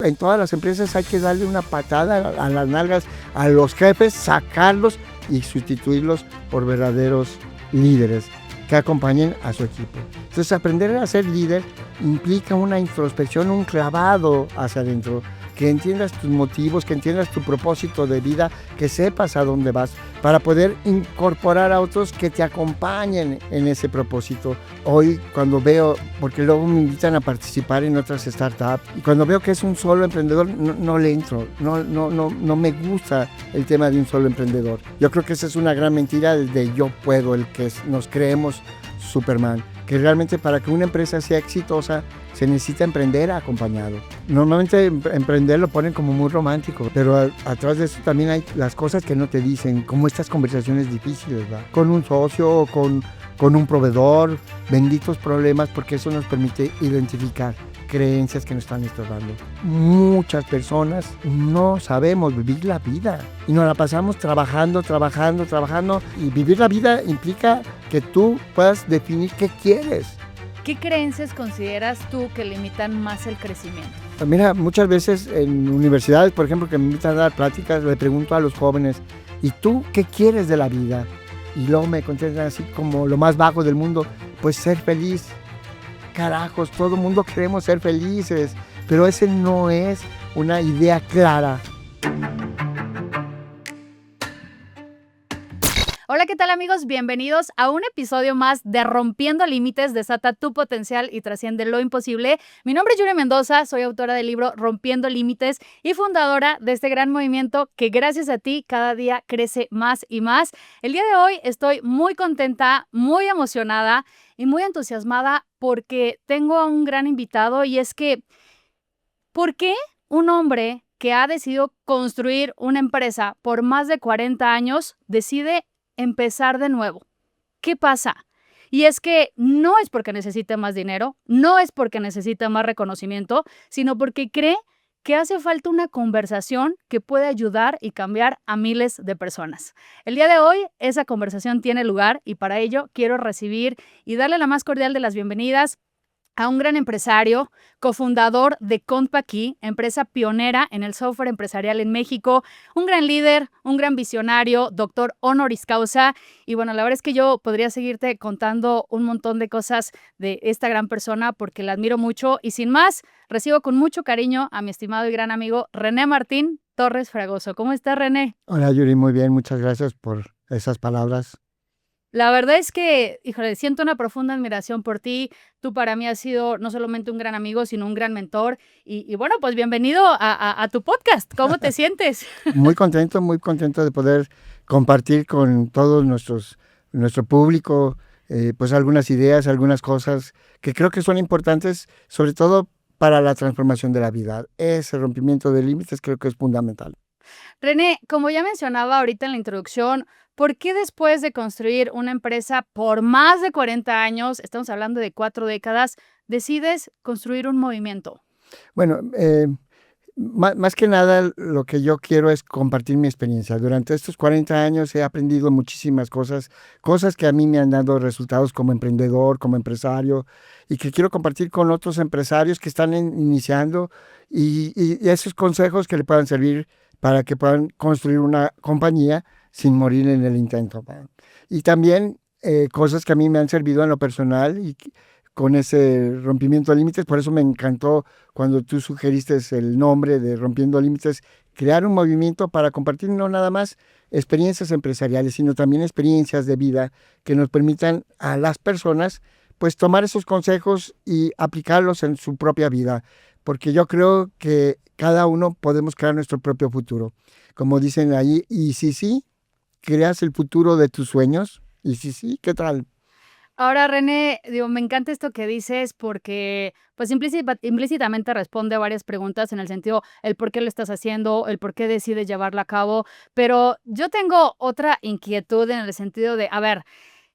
En todas las empresas hay que darle una patada a las nalgas a los jefes, sacarlos y sustituirlos por verdaderos líderes que acompañen a su equipo. Entonces, aprender a ser líder implica una introspección, un clavado hacia adentro, que entiendas tus motivos, que entiendas tu propósito de vida, que sepas a dónde vas, para poder incorporar a otros que te acompañen en ese propósito. Hoy, cuando veo, porque luego me invitan a participar en otras startups, y cuando veo que es un solo emprendedor, no le entro, no me gusta el tema de un solo emprendedor. Yo creo que esa es una gran mentira de yo puedo, el que nos creemos Superman, que realmente para que una empresa sea exitosa se necesita emprender acompañado. Normalmente emprender lo ponen como muy romántico, pero atrás de eso también hay las cosas que no te dicen, como estas conversaciones difíciles, ¿verdad? Con un socio o con un proveedor, benditos problemas, porque eso nos permite identificar creencias que nos están estorbando. Muchas personas no sabemos vivir la vida y nos la pasamos trabajando, y vivir la vida implica que tú puedas definir qué quieres. ¿Qué creencias consideras tú que limitan más el crecimiento? Mira, muchas veces en universidades, por ejemplo, que me invitan a dar pláticas, le pregunto a los jóvenes, ¿y tú qué quieres de la vida? Y luego me contestan así como lo más bajo del mundo, pues ser feliz. Carajos, todo el mundo queremos ser felices, pero ese no es una idea clara. Hola, ¿qué tal amigos? Bienvenidos a un episodio más de Rompiendo Límites, desata tu potencial y trasciende lo imposible. Mi nombre es Yuri Mendoza, soy autora del libro Rompiendo Límites y fundadora de este gran movimiento que gracias a ti cada día crece más y más. El día de hoy estoy muy contenta, muy emocionada y muy entusiasmada porque tengo a un gran invitado y es que, ¿por qué un hombre que ha decidido construir una empresa por más de 40 años decide empezar de nuevo? ¿Qué pasa? Y es que no es porque necesite más dinero, no es porque necesite más reconocimiento, sino porque cree que hace falta una conversación que puede ayudar y cambiar a miles de personas. El día de hoy esa conversación tiene lugar y para ello quiero recibir y darle la más cordial de las bienvenidas a un gran empresario, cofundador de Compaqui, empresa pionera en el software empresarial en México, un gran líder, un gran visionario, doctor honoris causa. Y bueno, la verdad es que yo podría seguirte contando un montón de cosas de esta gran persona porque la admiro mucho. Y sin más, recibo con mucho cariño a mi estimado y gran amigo René Martín Torres Fragoso. ¿Cómo estás, René? Hola Yuri, muy bien, muchas gracias por esas palabras. La verdad es que, híjole, siento una profunda admiración por ti. Tú para mí has sido no solamente un gran amigo, sino un gran mentor. Y bueno, pues bienvenido a tu podcast. ¿Cómo te sientes? Muy contento de poder compartir con todos nuestro público, pues algunas ideas, algunas cosas que creo que son importantes, sobre todo para la transformación de la vida. Ese rompimiento de límites creo que es fundamental. René, como ya mencionaba ahorita en la introducción, ¿por qué después de construir una empresa por más de 40 años, estamos hablando de 4 décadas, decides construir un movimiento? Bueno, más que nada lo que yo quiero es compartir mi experiencia. Durante estos 40 años he aprendido muchísimas cosas que a mí me han dado resultados como emprendedor, como empresario, y que quiero compartir con otros empresarios que están iniciando y esos consejos que le puedan servir para que puedan construir una compañía sin morir en el intento. Y también cosas que a mí me han servido en lo personal y con ese rompimiento de límites. Por eso me encantó cuando tú sugeriste el nombre de Rompiendo Límites, crear un movimiento para compartir no nada más experiencias empresariales, sino también experiencias de vida que nos permitan a las personas pues tomar esos consejos y aplicarlos en su propia vida, porque yo creo que cada uno podemos crear nuestro propio futuro. Como dicen ahí, y si sí, creas el futuro de tus sueños, y si sí, ¿qué tal? Ahora, René, digo, me encanta esto que dices porque, pues, implícitamente responde a varias preguntas en el sentido, el por qué lo estás haciendo, el por qué decides llevarlo a cabo, pero yo tengo otra inquietud en el sentido de, a ver,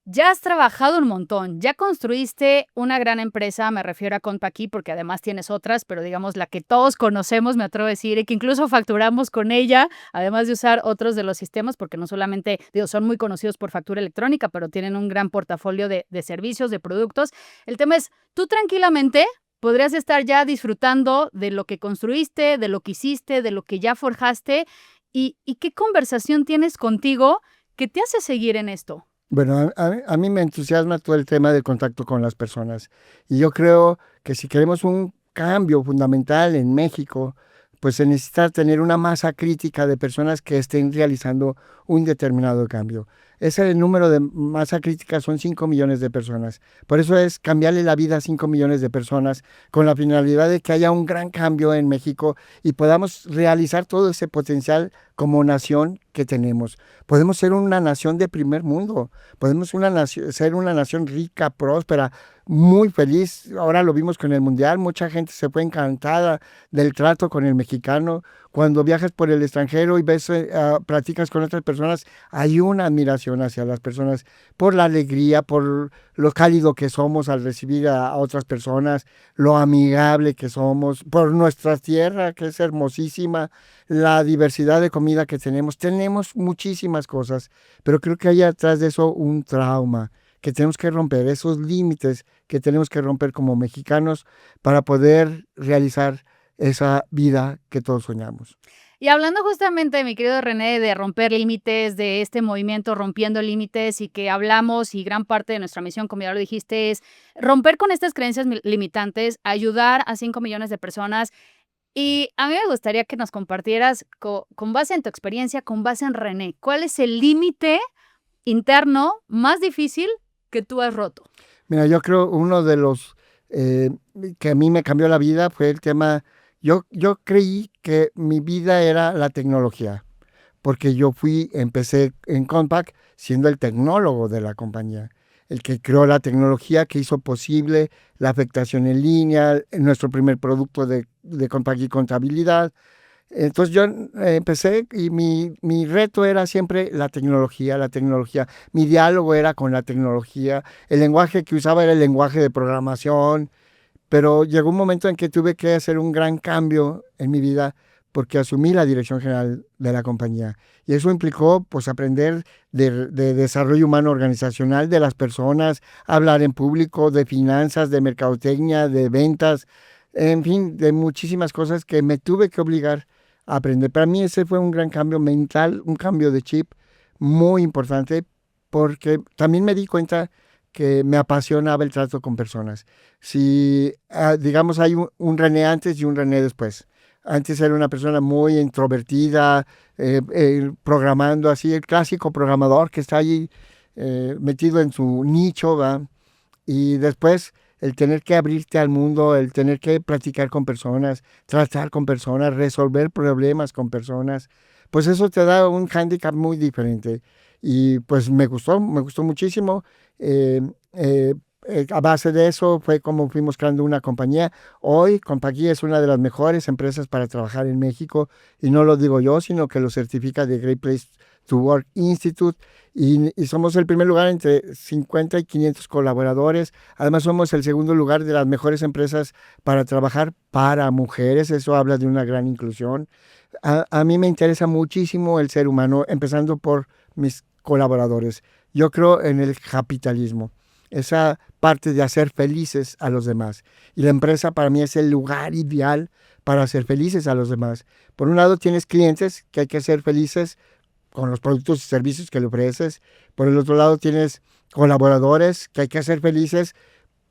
ya has trabajado un montón, ya construiste una gran empresa, me refiero a Compaqui, porque además tienes otras, pero digamos la que todos conocemos, me atrevo a decir, y que incluso facturamos con ella, además de usar otros de los sistemas, porque no solamente, digo, son muy conocidos por factura electrónica, pero tienen un gran portafolio de servicios, de productos. El tema es, tú tranquilamente podrías estar ya disfrutando de lo que construiste, de lo que hiciste, de lo que ya forjaste. ¿Y qué conversación tienes contigo que te hace seguir en esto? Bueno, a mí me entusiasma todo el tema del contacto con las personas. Y yo creo que si queremos un cambio fundamental en México, pues se necesita tener una masa crítica de personas que estén realizando un determinado cambio. Ese número de masa crítica son 5 millones de personas. Por eso es cambiarle la vida a 5 millones de personas con la finalidad de que haya un gran cambio en México y podamos realizar todo ese potencial como nación que tenemos. Podemos ser una nación de primer mundo, podemos ser una nación rica, próspera, muy feliz. Ahora lo vimos con el Mundial, mucha gente se fue encantada del trato con el mexicano. Cuando viajas por el extranjero y ves, platicas con otras personas, hay una admiración hacia las personas por la alegría, por lo cálido que somos al recibir a otras personas, lo amigable que somos, por nuestra tierra que es hermosísima, la diversidad de comida que tenemos. Tenemos muchísimas cosas, pero creo que hay atrás de eso un trauma que tenemos que romper, esos límites que tenemos que romper como mexicanos para poder realizar esa vida que todos soñamos. Y hablando justamente, mi querido René, de romper límites, de este movimiento Rompiendo Límites, y que hablamos, y gran parte de nuestra misión, como ya lo dijiste, es romper con estas creencias limitantes, ayudar a 5 millones de personas. Y a mí me gustaría que nos compartieras, con base en tu experiencia, con base en René, ¿cuál es el límite interno más difícil que tú has roto? Mira, yo creo uno de los que a mí me cambió la vida fue el tema. Yo creí que mi vida era la tecnología, porque empecé en Compaq siendo el tecnólogo de la compañía, el que creó la tecnología que hizo posible la afectación en línea, nuestro primer producto de Compaq y contabilidad. Entonces yo empecé y mi reto era siempre la tecnología, la tecnología. Mi diálogo era con la tecnología. El lenguaje que usaba era el lenguaje de programación, pero llegó un momento en que tuve que hacer un gran cambio en mi vida porque asumí la dirección general de la compañía. Y eso implicó pues aprender de desarrollo humano organizacional de las personas, hablar en público, de finanzas, de mercadotecnia, de ventas, en fin, de muchísimas cosas que me tuve que obligar a aprender. Para mí ese fue un gran cambio mental, un cambio de chip muy importante, porque también me di cuenta que me apasionaba el trato con personas. Si, digamos, hay un René antes y un René después. Antes era una persona muy introvertida, programando así, el clásico programador que está allí metido en su nicho, ¿va? Y después el tener que abrirte al mundo, el tener que platicar con personas, tratar con personas, resolver problemas con personas, pues eso te da un hándicap muy diferente. Y pues me gustó muchísimo. Eh, eh, a base de eso fue como fuimos creando una compañía. Hoy Compaqui es una de las mejores empresas para trabajar en México, y no lo digo yo, sino que lo certifica The Great Place to Work Institute, y somos el primer lugar entre 50 y 500 colaboradores. Además somos el segundo lugar de las mejores empresas para trabajar para mujeres. Eso habla de una gran inclusión. A mí me interesa muchísimo el ser humano, empezando por mis colaboradores. Yo creo en el capitalismo, esa parte de hacer felices a los demás. Y la empresa para mí es el lugar ideal para hacer felices a los demás. Por un lado tienes clientes que hay que hacer felices con los productos y servicios que le ofreces. Por el otro lado tienes colaboradores que hay que hacer felices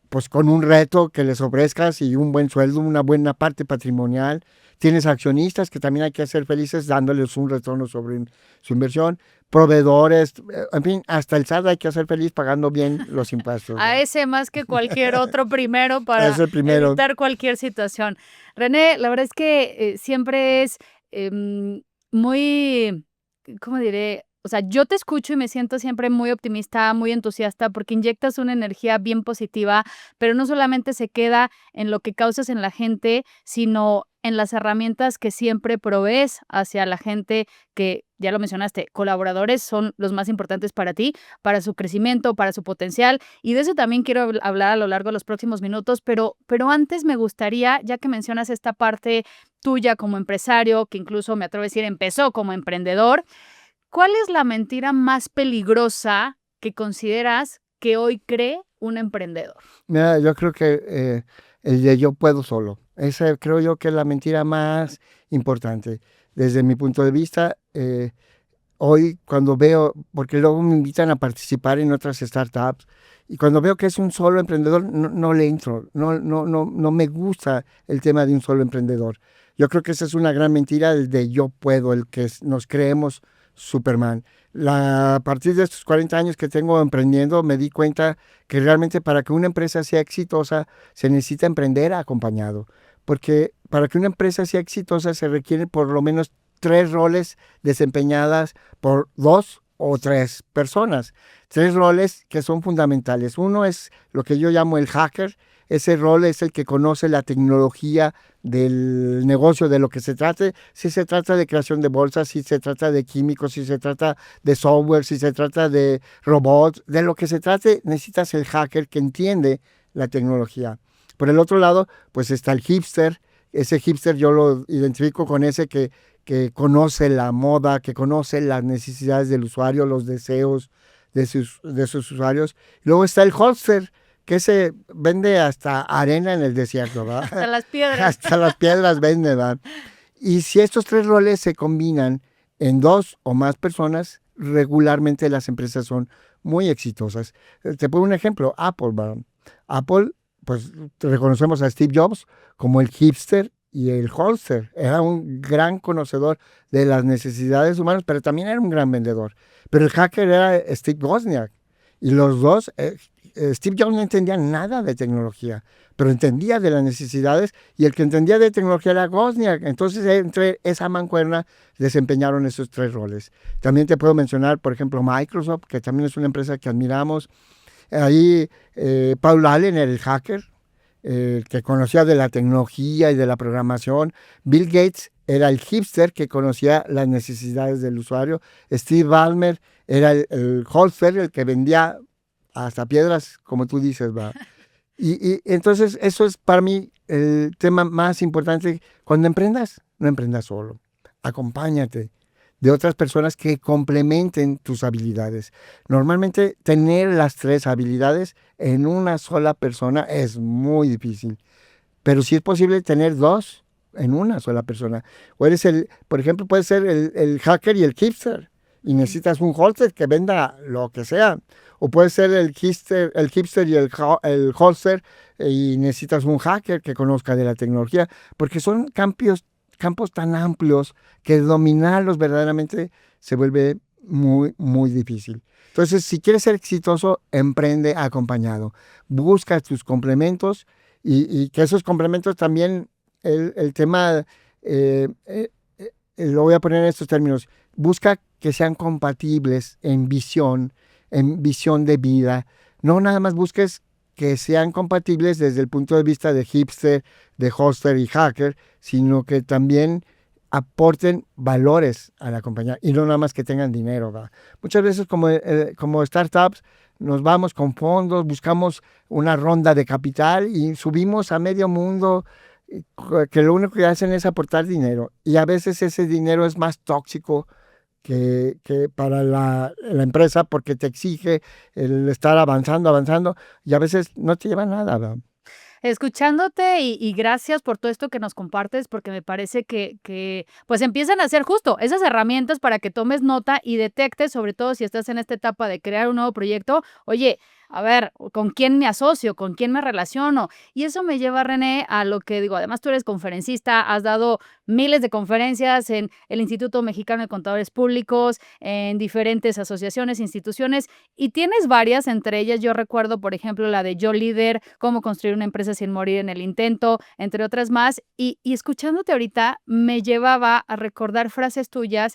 pues con un reto que les ofrezcas y un buen sueldo, una buena parte patrimonial. Tienes accionistas que también hay que hacer felices dándoles un retorno sobre su inversión. Proveedores, en fin, hasta el SAT hay que hacer feliz pagando bien los impuestos. A ese más que cualquier otro primero para evitar cualquier situación. René, la verdad es que siempre es muy, ¿cómo diré? O sea, yo te escucho y me siento siempre muy optimista, muy entusiasta, porque inyectas una energía bien positiva, pero no solamente se queda en lo que causas en la gente, sino en las herramientas que siempre provees hacia la gente que, ya lo mencionaste, colaboradores son los más importantes para ti, para su crecimiento, para su potencial, y de eso también quiero hablar a lo largo de los próximos minutos, pero antes me gustaría, ya que mencionas esta parte tuya como empresario, que incluso me atrevo a decir empezó como emprendedor, ¿cuál es la mentira más peligrosa que consideras que hoy cree un emprendedor? Mira, yo creo que el de yo puedo solo. Esa creo yo que es la mentira más importante. Desde mi punto de vista, hoy cuando veo, porque luego me invitan a participar en otras startups, y cuando veo que es un solo emprendedor, no le entro, no me gusta el tema de un solo emprendedor. Yo creo que esa es una gran mentira, el de yo puedo, el que nos creemos Superman. A partir de estos 40 años que tengo emprendiendo, me di cuenta que realmente para que una empresa sea exitosa, se necesita emprender acompañado. Porque para que una empresa sea exitosa, se requieren por lo menos 3 roles desempeñadas por 2 o 3 personas. 3 roles que son fundamentales. Uno es lo que yo llamo el hacker. Ese rol es el que conoce la tecnología del negocio, de lo que se trate. Si se trata de creación de bolsas, si se trata de químicos, si se trata de software, si se trata de robots, de lo que se trate, necesitas el hacker que entiende la tecnología. Por el otro lado, pues está el hipster. Ese hipster yo lo identifico con ese que conoce la moda, que conoce las necesidades del usuario, los deseos de sus usuarios. Luego está el holster, que se vende hasta arena en el desierto, ¿verdad? Hasta las piedras. Hasta las piedras vende, ¿verdad? Y si estos 3 roles se combinan en 2 o más personas, regularmente las empresas son muy exitosas. Te pongo un ejemplo, Apple, ¿verdad? Apple, pues reconocemos a Steve Jobs como el hipster y el holster. Era un gran conocedor de las necesidades humanas, pero también era un gran vendedor. Pero el hacker era Steve Wozniak. Y los dos, Steve Jobs no entendía nada de tecnología, pero entendía de las necesidades, y el que entendía de tecnología era Wozniak. Entonces, entre esa mancuerna desempeñaron esos 3 roles. También te puedo mencionar, por ejemplo, Microsoft, que también es una empresa que admiramos. Ahí Paul Allen era el hacker, que conocía de la tecnología y de la programación. Bill Gates era el hipster que conocía las necesidades del usuario. Steve Ballmer era el holster, el que vendía hasta piedras, como tú dices, ¿va? Y entonces eso es para mí el tema más importante. Cuando emprendas, no emprendas solo. Acompáñate de otras personas que complementen tus habilidades. Normalmente tener las 3 habilidades en una sola persona es muy difícil, pero sí es posible tener 2 en una sola persona. O eres por ejemplo, puedes ser el hacker y el hipster, y necesitas un holster que venda lo que sea. O puede ser el hipster y el holster, y necesitas un hacker que conozca de la tecnología, porque son campos tan amplios que dominarlos verdaderamente se vuelve muy, muy difícil. Entonces, si quieres ser exitoso, emprende acompañado. Busca tus complementos, y que esos complementos también, el tema, lo voy a poner en estos términos, busca que sean compatibles en visión de vida. No nada más busques que sean compatibles desde el punto de vista de hipster, de hoster y hacker, sino que también aporten valores a la compañía, y no nada más que tengan dinero, ¿verdad? Muchas veces como startups nos vamos con fondos, buscamos una ronda de capital y subimos a medio mundo, que lo único que hacen es aportar dinero, y a veces ese dinero es más tóxico que para la empresa, porque te exige el estar avanzando, y a veces no te lleva a nada, ¿verdad? Escuchándote y gracias por todo esto que nos compartes, porque me parece que pues empiezan a ser justo esas herramientas para que tomes nota y detectes, sobre todo si estás en esta etapa de crear un nuevo proyecto. Oye, a ver, ¿con quién me asocio? ¿Con quién me relaciono? Y eso me lleva, René, a lo que digo, además tú eres conferencista, has dado miles de conferencias en el Instituto Mexicano de Contadores Públicos, en diferentes asociaciones, instituciones, y tienes varias, entre ellas yo recuerdo, por ejemplo, la de Yo Líder, cómo construir una empresa sin morir en el intento, entre otras más, y escuchándote ahorita me llevaba a recordar frases tuyas,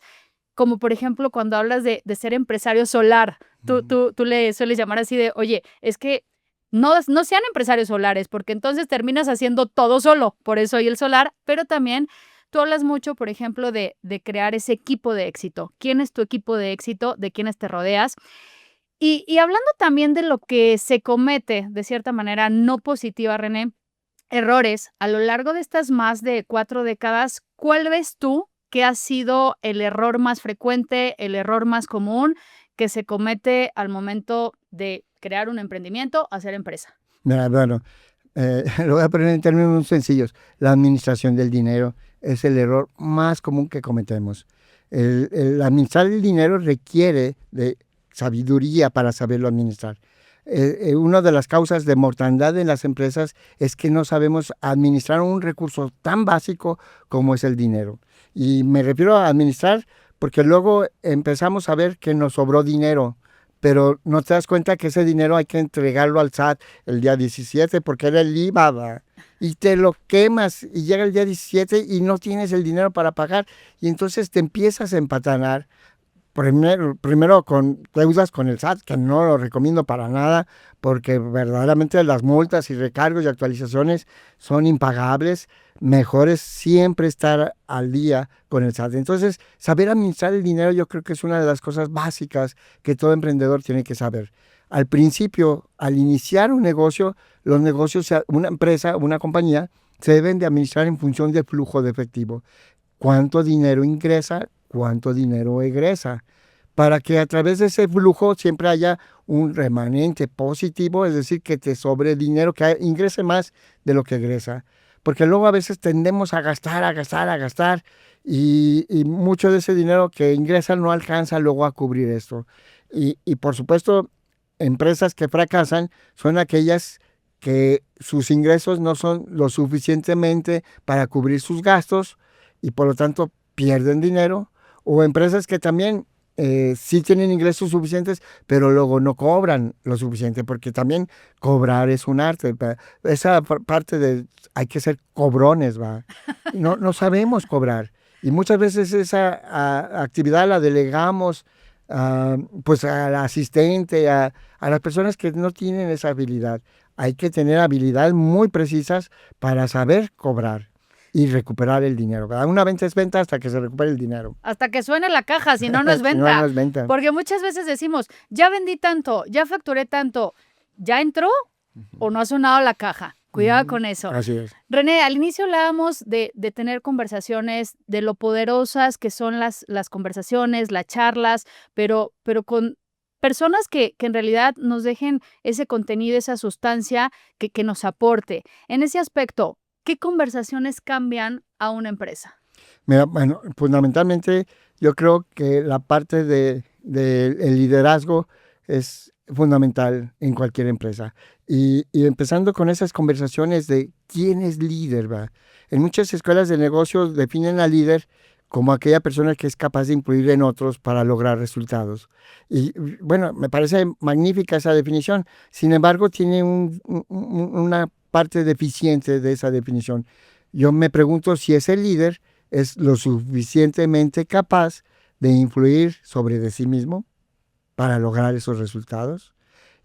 como por ejemplo cuando hablas de ser empresario solar. Tú le sueles llamar así de, oye, es que no sean empresarios solares, porque entonces terminas haciendo todo solo, por eso y el solar, pero también tú hablas mucho, por ejemplo, de crear ese equipo de éxito. ¿Quién es tu equipo de éxito? ¿De quiénes te rodeas? Y hablando también de lo que se comete, de cierta manera no positiva, René, errores a lo largo de estas más de 4 décadas, ¿cuál ves tú que ha sido el error más frecuente, el error más común que se comete al momento de crear un emprendimiento, hacer empresa? Mira, bueno, lo voy a poner en términos muy sencillos. La administración del dinero es el error más común que cometemos. El administrar el dinero requiere de sabiduría para saberlo administrar. Una de las causas de mortandad en las empresas es que no sabemos administrar un recurso tan básico como es el dinero. Y me refiero a administrar porque luego empezamos a ver que nos sobró dinero, pero no te das cuenta que ese dinero hay que entregarlo al SAT el día 17 porque era el IVA, ¿va? Y te lo quemas y llega el día 17 y no tienes el dinero para pagar y entonces te empiezas a empatanar. Primero con deudas con el SAT, que no lo recomiendo para nada, porque verdaderamente las multas y recargos y actualizaciones son impagables. Mejor es siempre estar al día con el SAT. Entonces, saber administrar el dinero yo creo que es una de las cosas básicas que todo emprendedor tiene que saber. Al principio, al iniciar un negocio, los negocios, una empresa, una compañía, se deben de administrar en función del flujo de efectivo. ¿Cuánto dinero ingresa? ¿Cuánto dinero egresa? Para que a través de ese flujo siempre haya un remanente positivo, es decir, que te sobre dinero, que ingrese más de lo que egresa. Porque luego a veces tendemos a gastar, y mucho de ese dinero que ingresa no alcanza luego a cubrir esto. Y por supuesto, empresas que fracasan son aquellas que sus ingresos no son lo suficientemente para cubrir sus gastos y por lo tanto pierden dinero, o empresas que también sí tienen ingresos suficientes, pero luego no cobran lo suficiente, porque también cobrar es un arte. Esa parte de hay que ser cobrones, ¿va? No sabemos cobrar. Y muchas veces esa actividad la delegamos pues al asistente, a las personas que no tienen esa habilidad. Hay que tener habilidades muy precisas para saber cobrar y recuperar el dinero, ¿verdad? Una venta es venta hasta que se recupere el dinero. Hasta que suene la caja, si no, no es Si no, venta. no es venta. Porque muchas veces decimos, ya vendí tanto, ya facturé tanto, ¿ya entró o no ha sonado la caja? Cuidado con eso. Así es. René, al inicio hablábamos de tener conversaciones, de lo poderosas que son las conversaciones, las charlas, pero con personas que en realidad nos dejen ese contenido, esa sustancia que nos aporte. En ese aspecto, ¿qué conversaciones cambian a una empresa? Mira, bueno, fundamentalmente yo creo que la parte del liderazgo es fundamental en cualquier empresa. Y empezando con esas conversaciones de quién es líder, ¿va? En muchas escuelas de negocios definen al líder como aquella persona que es capaz de influir en otros para lograr resultados. Y bueno, me parece magnífica esa definición. Sin embargo, tiene una parte deficiente de esa definición. Yo me pregunto si ese líder es lo suficientemente capaz de influir sobre de sí mismo para lograr esos resultados.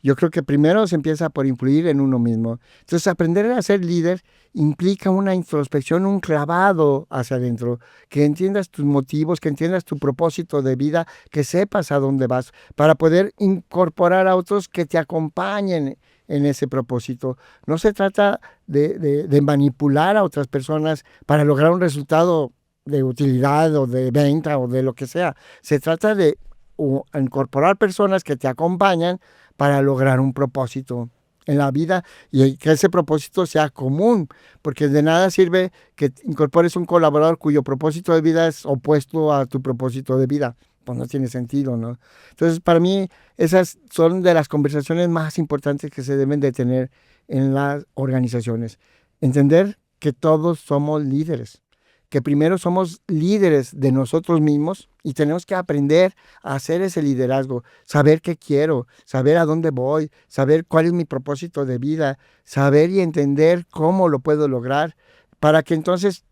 Yo creo que primero se empieza por influir en uno mismo. Entonces, aprender a ser líder implica una introspección, un clavado hacia adentro, que entiendas tus motivos, que entiendas tu propósito de vida, que sepas a dónde vas, para poder incorporar a otros que te acompañen en ese propósito. No se trata de manipular a otras personas para lograr un resultado de utilidad o de venta o de lo que sea. Se trata de incorporar personas que te acompañan para lograr un propósito en la vida y que ese propósito sea común, porque de nada sirve que incorpores un colaborador cuyo propósito de vida es opuesto a tu propósito de vida. Pues no tiene sentido, ¿no? Entonces, para mí, esas son de las conversaciones más importantes que se deben de tener en las organizaciones. Entender que todos somos líderes, que primero somos líderes de nosotros mismos y tenemos que aprender a hacer ese liderazgo, saber qué quiero, saber a dónde voy, saber cuál es mi propósito de vida, saber y entender cómo lo puedo lograr, para que entonces,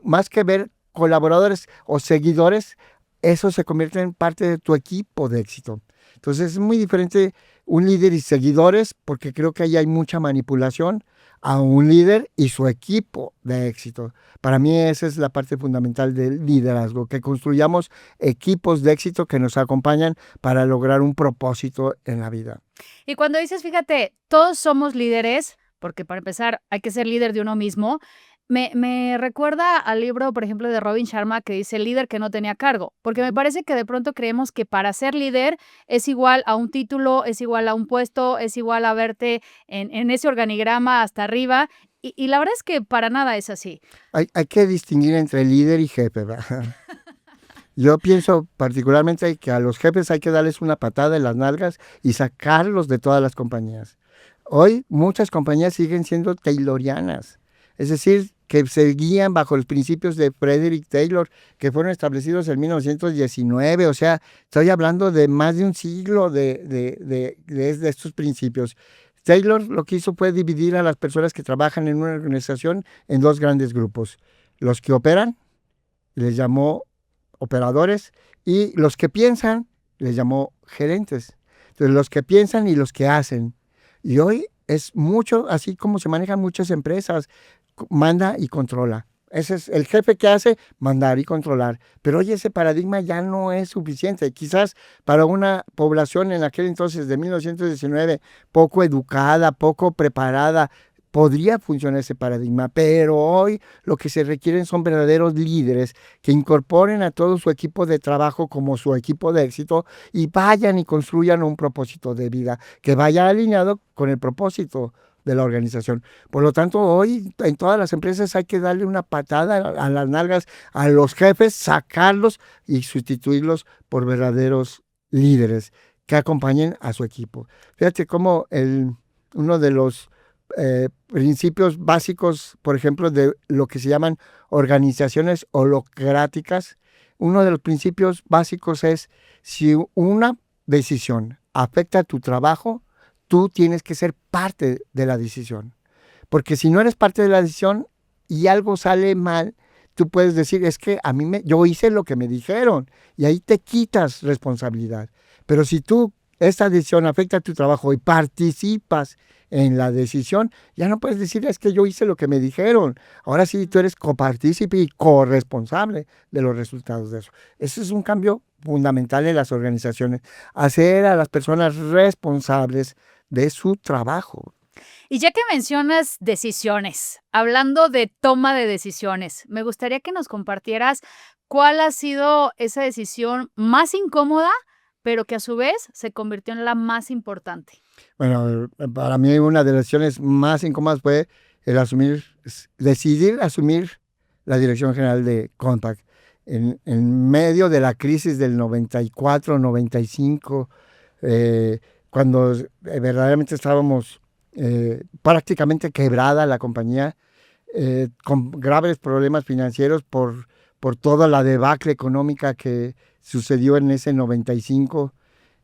más que ver colaboradores o seguidores, eso se convierte en parte de tu equipo de éxito. Entonces es muy diferente un líder y seguidores, porque creo que ahí hay mucha manipulación, a un líder y su equipo de éxito. Para mí esa es la parte fundamental del liderazgo, que construyamos equipos de éxito que nos acompañan para lograr un propósito en la vida. Y cuando dices, fíjate, todos somos líderes, porque para empezar hay que ser líder de uno mismo, Me recuerda al libro, por ejemplo, de Robin Sharma que dice el líder que no tenía cargo, porque me parece que de pronto creemos que para ser líder es igual a un título, es igual a un puesto, es igual a verte en ese organigrama hasta arriba, y la verdad es que para nada es así. Hay que distinguir entre líder y jefe, ¿verdad? Yo pienso particularmente que a los jefes hay que darles una patada en las nalgas y sacarlos de todas las compañías. Hoy muchas compañías siguen siendo taylorianas, es decir, que se guían bajo los principios de Frederick Taylor, que fueron establecidos en 1919, o sea, estoy hablando de más de un siglo de estos principios. Taylor lo que hizo fue dividir a las personas que trabajan en una organización en dos grandes grupos. Los que operan, les llamó operadores, y los que piensan, les llamó gerentes. Entonces, los que piensan y los que hacen. Y hoy es mucho, así como se manejan muchas empresas, manda y controla. Ese es el jefe que hace, mandar y controlar. Pero hoy ese paradigma ya no es suficiente. Quizás para una población en aquel entonces de 1919, poco educada, poco preparada, podría funcionar ese paradigma, pero hoy lo que se requieren son verdaderos líderes que incorporen a todo su equipo de trabajo como su equipo de éxito y vayan y construyan un propósito de vida que vaya alineado con el propósito de la organización. Por lo tanto, hoy en todas las empresas hay que darle una patada a las nalgas a los jefes, sacarlos y sustituirlos por verdaderos líderes que acompañen a su equipo. Fíjate cómo uno de los principios básicos, por ejemplo, de lo que se llaman organizaciones holocráticas, uno de los principios básicos es: si una decisión afecta a tu trabajo, tú tienes que ser parte de la decisión. Porque si no eres parte de la decisión y algo sale mal, tú puedes decir, es que yo hice lo que me dijeron, y ahí te quitas responsabilidad. Pero si esta decisión afecta a tu trabajo y participas en la decisión, ya no puedes decir, es que yo hice lo que me dijeron. Ahora sí, tú eres copartícipe y corresponsable de los resultados de eso. Ese es un cambio fundamental en las organizaciones, hacer a las personas responsables de su trabajo. Y ya que mencionas decisiones, hablando de toma de decisiones, me gustaría que nos compartieras cuál ha sido esa decisión más incómoda, pero que a su vez se convirtió en la más importante. Bueno, para mí una de las decisiones más incómodas fue decidir asumir la dirección general de Compaq. En medio de la crisis del 94, 95, cuando verdaderamente estábamos prácticamente quebrada la compañía, con graves problemas financieros por toda la debacle económica que sucedió en ese 95.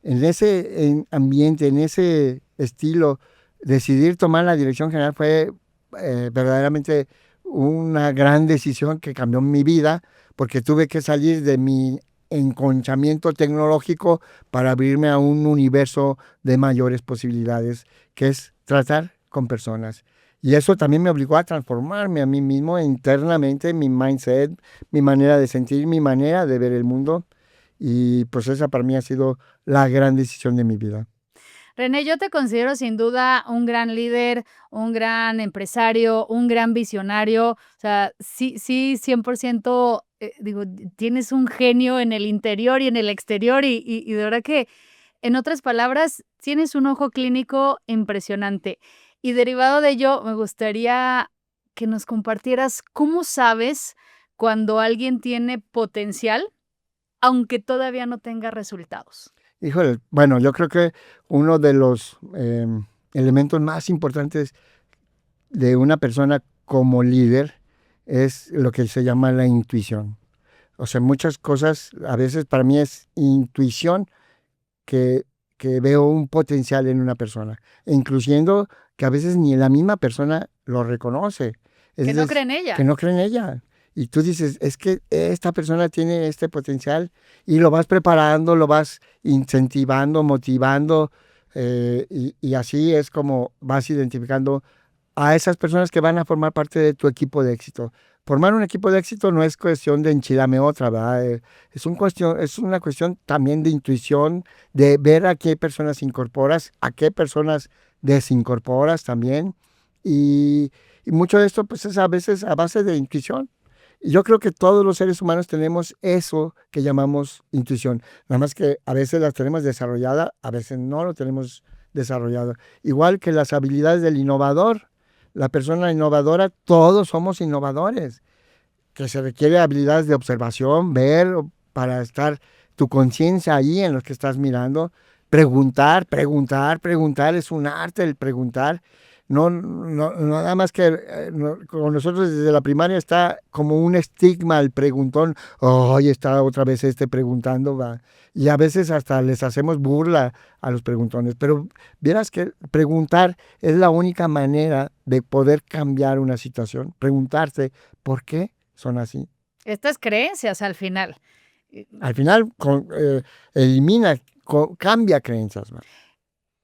En ese ambiente, en ese estilo, decidir tomar la dirección general fue verdaderamente una gran decisión que cambió mi vida, porque tuve que salir de mi enconchamiento tecnológico para abrirme a un universo de mayores posibilidades, que es tratar con personas. Y eso también me obligó a transformarme a mí mismo internamente, mi mindset, mi manera de sentir, mi manera de ver el mundo. Y pues esa para mí ha sido la gran decisión de mi vida. René, yo te considero sin duda un gran líder, un gran empresario, un gran visionario. O sea, sí, 100%, digo, tienes un genio en el interior y en el exterior y de verdad que, en otras palabras, tienes un ojo clínico impresionante. Y derivado de ello, me gustaría que nos compartieras cómo sabes cuando alguien tiene potencial, aunque todavía no tenga resultados. Híjole, bueno, yo creo que uno de los elementos más importantes de una persona como líder es lo que se llama la intuición. O sea, muchas cosas, a veces para mí es intuición que veo un potencial en una persona, incluyendo que a veces ni la misma persona lo reconoce. Que no cree en ella. Que no cree en ella. Y tú dices, es que esta persona tiene este potencial, y lo vas preparando, lo vas incentivando, motivando, y así es como vas identificando a esas personas que van a formar parte de tu equipo de éxito. Formar un equipo de éxito no es cuestión de enchilame otra, ¿verdad? Es una cuestión también de intuición, de ver a qué personas incorporas, a qué personas desincorporas también. Y Y mucho de esto pues es a veces a base de intuición. Y yo creo que todos los seres humanos tenemos eso que llamamos intuición. Nada más que a veces la tenemos desarrollada, a veces no lo tenemos desarrollado. Igual que las habilidades del innovador. La persona innovadora, todos somos innovadores. Que se requiere habilidades de observación, ver, para estar tu conciencia ahí en lo que estás mirando. Preguntar, es un arte el preguntar. No, nada más que con nosotros desde la primaria está como un estigma el preguntón. Oye, está otra vez preguntando, va. Y a veces hasta les hacemos burla a los preguntones. Pero vieras que preguntar es la única manera de poder cambiar una situación. Preguntarse por qué son así. Estas creencias al final. Al final elimina, cambia creencias, ¿no?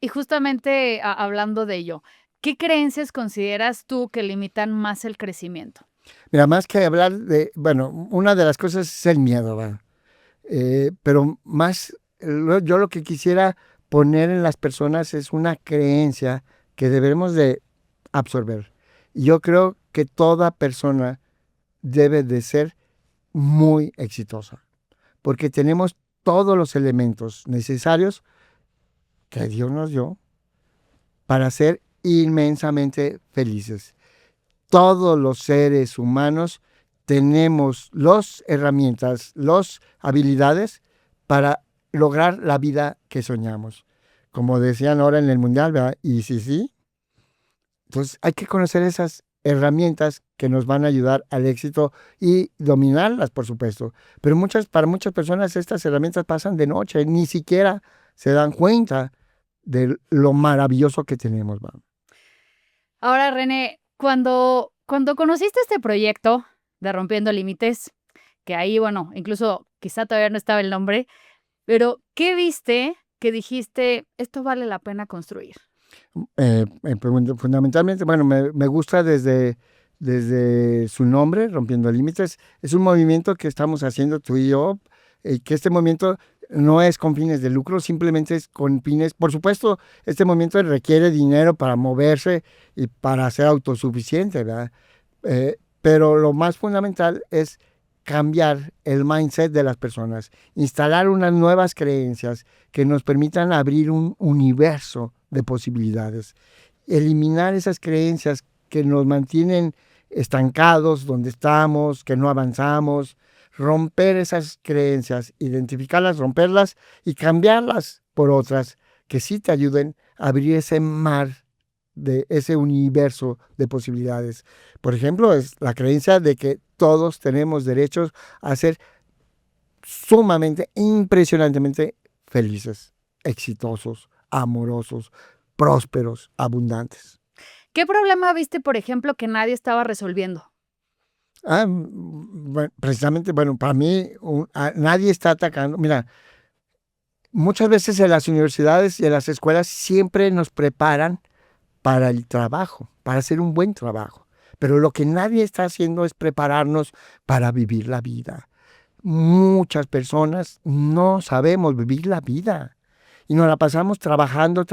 Y justamente hablando de ello, ¿qué creencias consideras tú que limitan más el crecimiento? Mira, más que hablar de, bueno, una de las cosas es el miedo, ¿va? Pero más, yo lo que quisiera poner en las personas es una creencia que debemos de absorber. Y yo creo que toda persona debe de ser muy exitosa, porque tenemos todos los elementos necesarios que Dios nos dio para ser inmensamente felices. Todos los seres humanos tenemos las herramientas, las habilidades para lograr la vida que soñamos. Como decían ahora en el Mundial, ¿verdad? Y sí. Entonces hay que conocer esas herramientas que nos van a ayudar al éxito y dominarlas, por supuesto. Pero para muchas personas estas herramientas pasan de noche, ni siquiera se dan cuenta de lo maravilloso que tenemos, ¿va? Ahora, René, cuando conociste este proyecto de Rompiendo Límites, que ahí, bueno, incluso quizá todavía no estaba el nombre, pero ¿qué viste que dijiste, esto vale la pena construir? Fundamentalmente, bueno, me gusta desde su nombre, Rompiendo Límites. Es un movimiento que estamos haciendo tú y yo, que este movimiento no es con fines de lucro, simplemente es con fines, por supuesto, este movimiento requiere dinero para moverse y para ser autosuficiente, ¿verdad? Pero lo más fundamental es cambiar el mindset de las personas, instalar unas nuevas creencias que nos permitan abrir un universo de posibilidades, eliminar esas creencias que nos mantienen estancados donde estamos, que no avanzamos, romper esas creencias, identificarlas, romperlas y cambiarlas por otras que sí te ayuden a abrir ese mar de ese universo de posibilidades. Por ejemplo, es la creencia de que todos tenemos derechos a ser sumamente, impresionantemente felices, exitosos, amorosos, prósperos, abundantes. ¿Qué problema viste, por ejemplo, que nadie estaba resolviendo? Bueno, precisamente, bueno, para mí nadie está atacando. Mira, muchas veces en las universidades y en las escuelas siempre nos preparan para el trabajo, para hacer un buen trabajo. Pero lo que nadie está haciendo es prepararnos para vivir la vida. Muchas personas no sabemos vivir la vida y nos la pasamos trabajando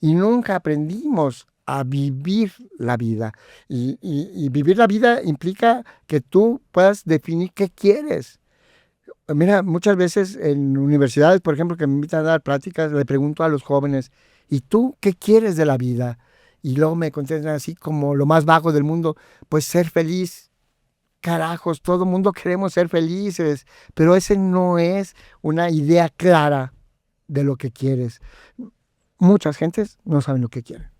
y nunca aprendimos a vivir la vida. Y vivir la vida implica que tú puedas definir qué quieres. Mira, muchas veces en universidades, por ejemplo, que me invitan a dar pláticas, le pregunto a los jóvenes, ¿y tú qué quieres de la vida? Y luego me contestan así como lo más vago del mundo, pues ser feliz. Carajos, todo el mundo queremos ser felices, pero ese no es una idea clara de lo que quieres. Muchas gentes no saben lo que quieren.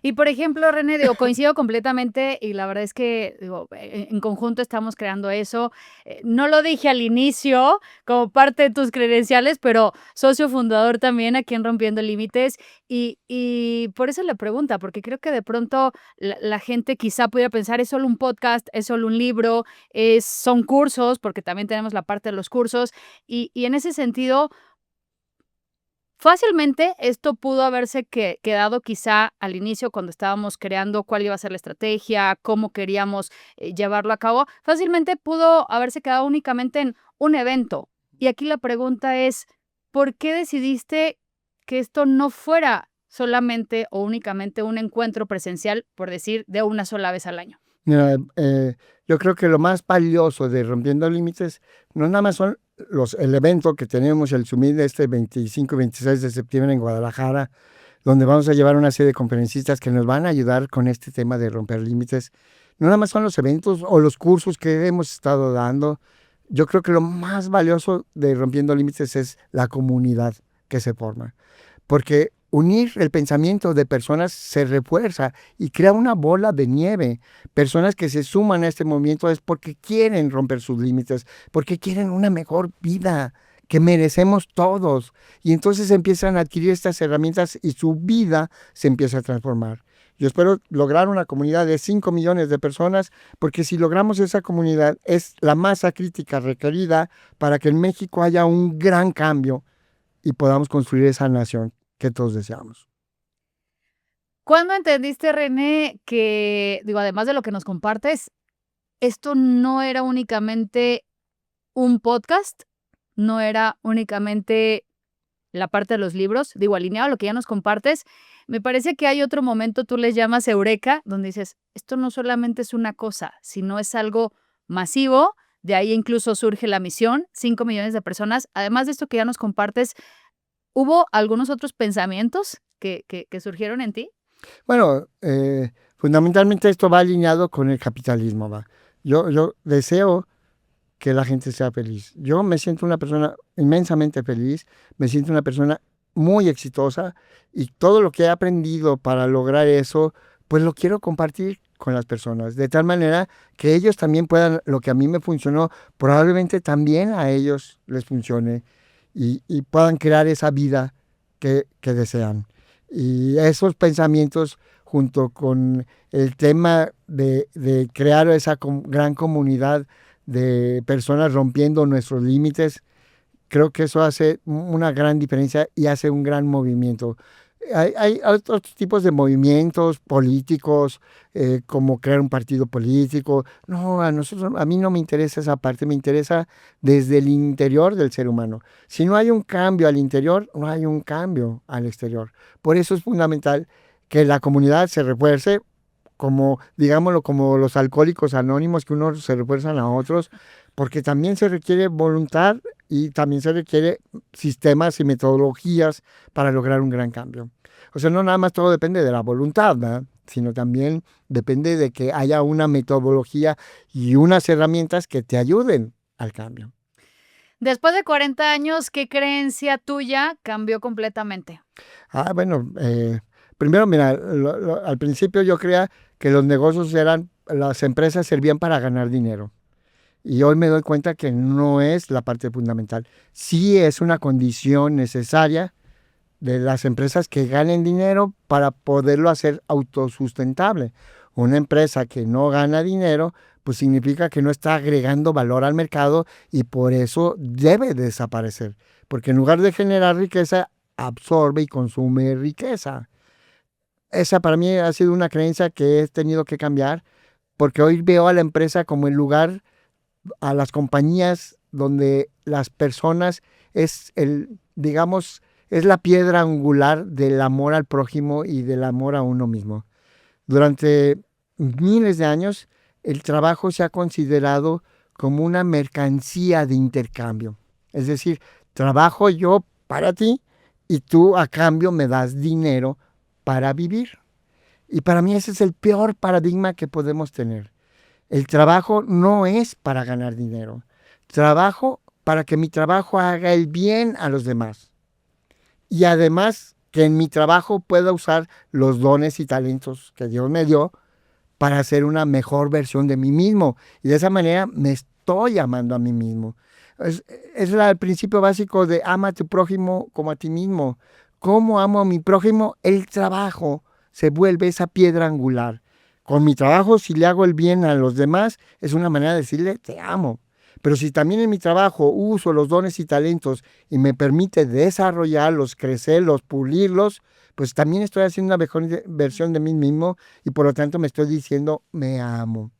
Y por ejemplo, René, coincido completamente y la verdad es que en conjunto estamos creando eso. No lo dije al inicio como parte de tus credenciales, pero socio fundador también aquí en Rompiendo Límites y por eso la pregunta, porque creo que de pronto la gente quizá pudiera pensar, es solo un podcast, es solo un libro, son cursos, porque también tenemos la parte de los cursos y en ese sentido, fácilmente esto pudo haberse quedado quizá al inicio cuando estábamos creando cuál iba a ser la estrategia, cómo queríamos llevarlo a cabo. Fácilmente pudo haberse quedado únicamente en un evento. Y aquí la pregunta es, ¿por qué decidiste que esto no fuera solamente o únicamente un encuentro presencial, por decir, de una sola vez al año? Mira, yo creo que lo más valioso de Rompiendo Límites no nada más son el evento que tenemos, el Summit este 25 y 26 de septiembre en Guadalajara, donde vamos a llevar una serie de conferencistas que nos van a ayudar con este tema de romper límites. No nada más son los eventos o los cursos que hemos estado dando. Yo creo que lo más valioso de Rompiendo Límites es la comunidad que se forma. Porque unir el pensamiento de personas se refuerza y crea una bola de nieve. Personas que se suman a este movimiento es porque quieren romper sus límites, porque quieren una mejor vida que merecemos todos. Y entonces empiezan a adquirir estas herramientas y su vida se empieza a transformar. Yo espero lograr una comunidad de 5 millones de personas, porque si logramos esa comunidad es la masa crítica requerida para que en México haya un gran cambio y podamos construir esa nación que todos deseamos. ¿Cuándo entendiste, René, que, digo, además de lo que nos compartes, esto no era únicamente un podcast, no era únicamente la parte de los libros? Digo, alineado a lo que ya nos compartes, me parece que hay otro momento, tú les llamas eureka, donde dices, esto no solamente es una cosa, sino es algo masivo. De ahí incluso surge la misión, 5 millones de personas. Además de esto que ya nos compartes, ¿hubo algunos otros pensamientos que surgieron en ti? Bueno, fundamentalmente esto va alineado con el capitalismo. ¿Va? Yo deseo que la gente sea feliz. Yo me siento una persona inmensamente feliz, me siento una persona muy exitosa y todo lo que he aprendido para lograr eso, pues lo quiero compartir con las personas, de tal manera que ellos también puedan, lo que a mí me funcionó, probablemente también a ellos les funcione y puedan crear esa vida que desean. Y esos pensamientos, junto con el tema de crear esa gran comunidad de personas rompiendo nuestros límites, creo que eso hace una gran diferencia y hace un gran movimiento. Hay otros tipos de movimientos políticos, como crear un partido político. No, a mí no me interesa esa parte, me interesa desde el interior del ser humano. Si no hay un cambio al interior, no hay un cambio al exterior. Por eso es fundamental que la comunidad se refuerce, como, digámoslo, como los alcohólicos anónimos, que unos se refuerzan a otros, porque también se requiere voluntad y también se requiere sistemas y metodologías para lograr un gran cambio. O sea, no nada más todo depende de la voluntad, ¿verdad? Sino también depende de que haya una metodología y unas herramientas que te ayuden al cambio. Después de 40 años, ¿qué creencia tuya cambió completamente? Bueno, primero, mira, al principio yo creía que los negocios las empresas servían para ganar dinero. Y hoy me doy cuenta que no es la parte fundamental. Sí es una condición necesaria de las empresas que ganen dinero para poderlo hacer autosustentable. Una empresa que no gana dinero, pues significa que no está agregando valor al mercado y por eso debe desaparecer. Porque en lugar de generar riqueza, absorbe y consume riqueza. Esa para mí ha sido una creencia que he tenido que cambiar, porque hoy veo a la empresa como el lugar, a las compañías donde las personas digamos, es la piedra angular del amor al prójimo y del amor a uno mismo. Durante miles de años, el trabajo se ha considerado como una mercancía de intercambio. Es decir, trabajo yo para ti y tú a cambio me das dinero para vivir. Y para mí ese es el peor paradigma que podemos tener. El trabajo no es para ganar dinero. Trabajo para que mi trabajo haga el bien a los demás. Y además que en mi trabajo pueda usar los dones y talentos que Dios me dio para hacer una mejor versión de mí mismo. Y de esa manera me estoy amando a mí mismo. Es el principio básico de ama a tu prójimo como a ti mismo. ¿Cómo amo a mi prójimo? El trabajo se vuelve esa piedra angular. Con mi trabajo, si le hago el bien a los demás, es una manera de decirle, te amo. Pero si también en mi trabajo uso los dones y talentos y me permite desarrollarlos, crecerlos, pulirlos, pues también estoy haciendo una mejor versión de mí mismo y por lo tanto me estoy diciendo, me amo.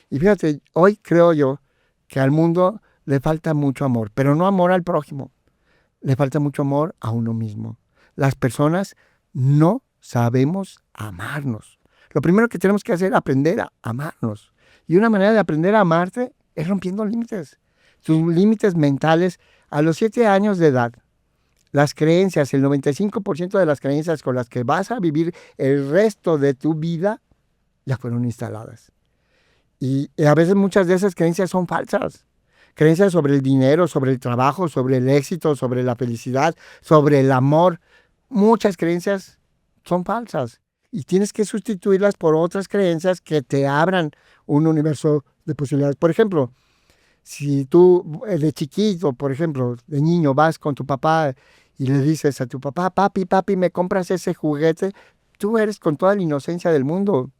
Y fíjate, hoy creo yo que al mundo le falta mucho amor, pero no amor al prójimo, le falta mucho amor a uno mismo. Las personas no sabemos amarnos. Lo primero que tenemos que hacer es aprender a amarnos. Y una manera de aprender a amarte es rompiendo límites. Tus límites mentales a los 7 años de edad. Las creencias, el 95% de las creencias con las que vas a vivir el resto de tu vida ya fueron instaladas. Y a veces muchas de esas creencias son falsas. Creencias sobre el dinero, sobre el trabajo, sobre el éxito, sobre la felicidad, sobre el amor. Muchas creencias son falsas. Y tienes que sustituirlas por otras creencias que te abran un universo de posibilidades. Por ejemplo, si tú de chiquito, por ejemplo, de niño, vas con tu papá y le dices a tu papá, papi, ¿me compras ese juguete? Tú eres con toda la inocencia del mundo.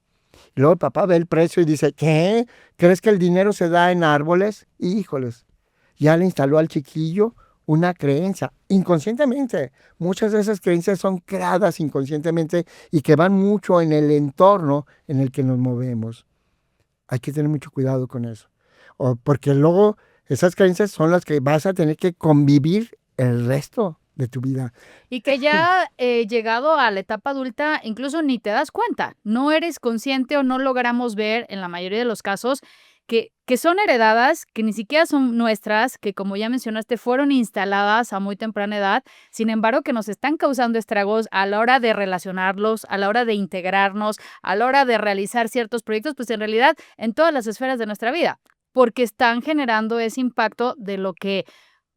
Y luego el papá ve el precio y dice, ¿qué? ¿Crees que el dinero se da en árboles? Híjoles, ya le instaló al chiquillo una creencia, inconscientemente. Muchas de esas creencias son creadas inconscientemente y que van mucho en el entorno en el que nos movemos. Hay que tener mucho cuidado con eso. Porque luego esas creencias son las que vas a tener que convivir el resto de tu vida. Y que ya llegado a la etapa adulta, incluso ni te das cuenta, no eres consciente o no logramos ver en la mayoría de los casos que son heredadas, que ni siquiera son nuestras, que como ya mencionaste, fueron instaladas a muy temprana edad, sin embargo que nos están causando estragos a la hora de relacionarlos, a la hora de integrarnos, a la hora de realizar ciertos proyectos, pues en realidad en todas las esferas de nuestra vida, porque están generando ese impacto de lo que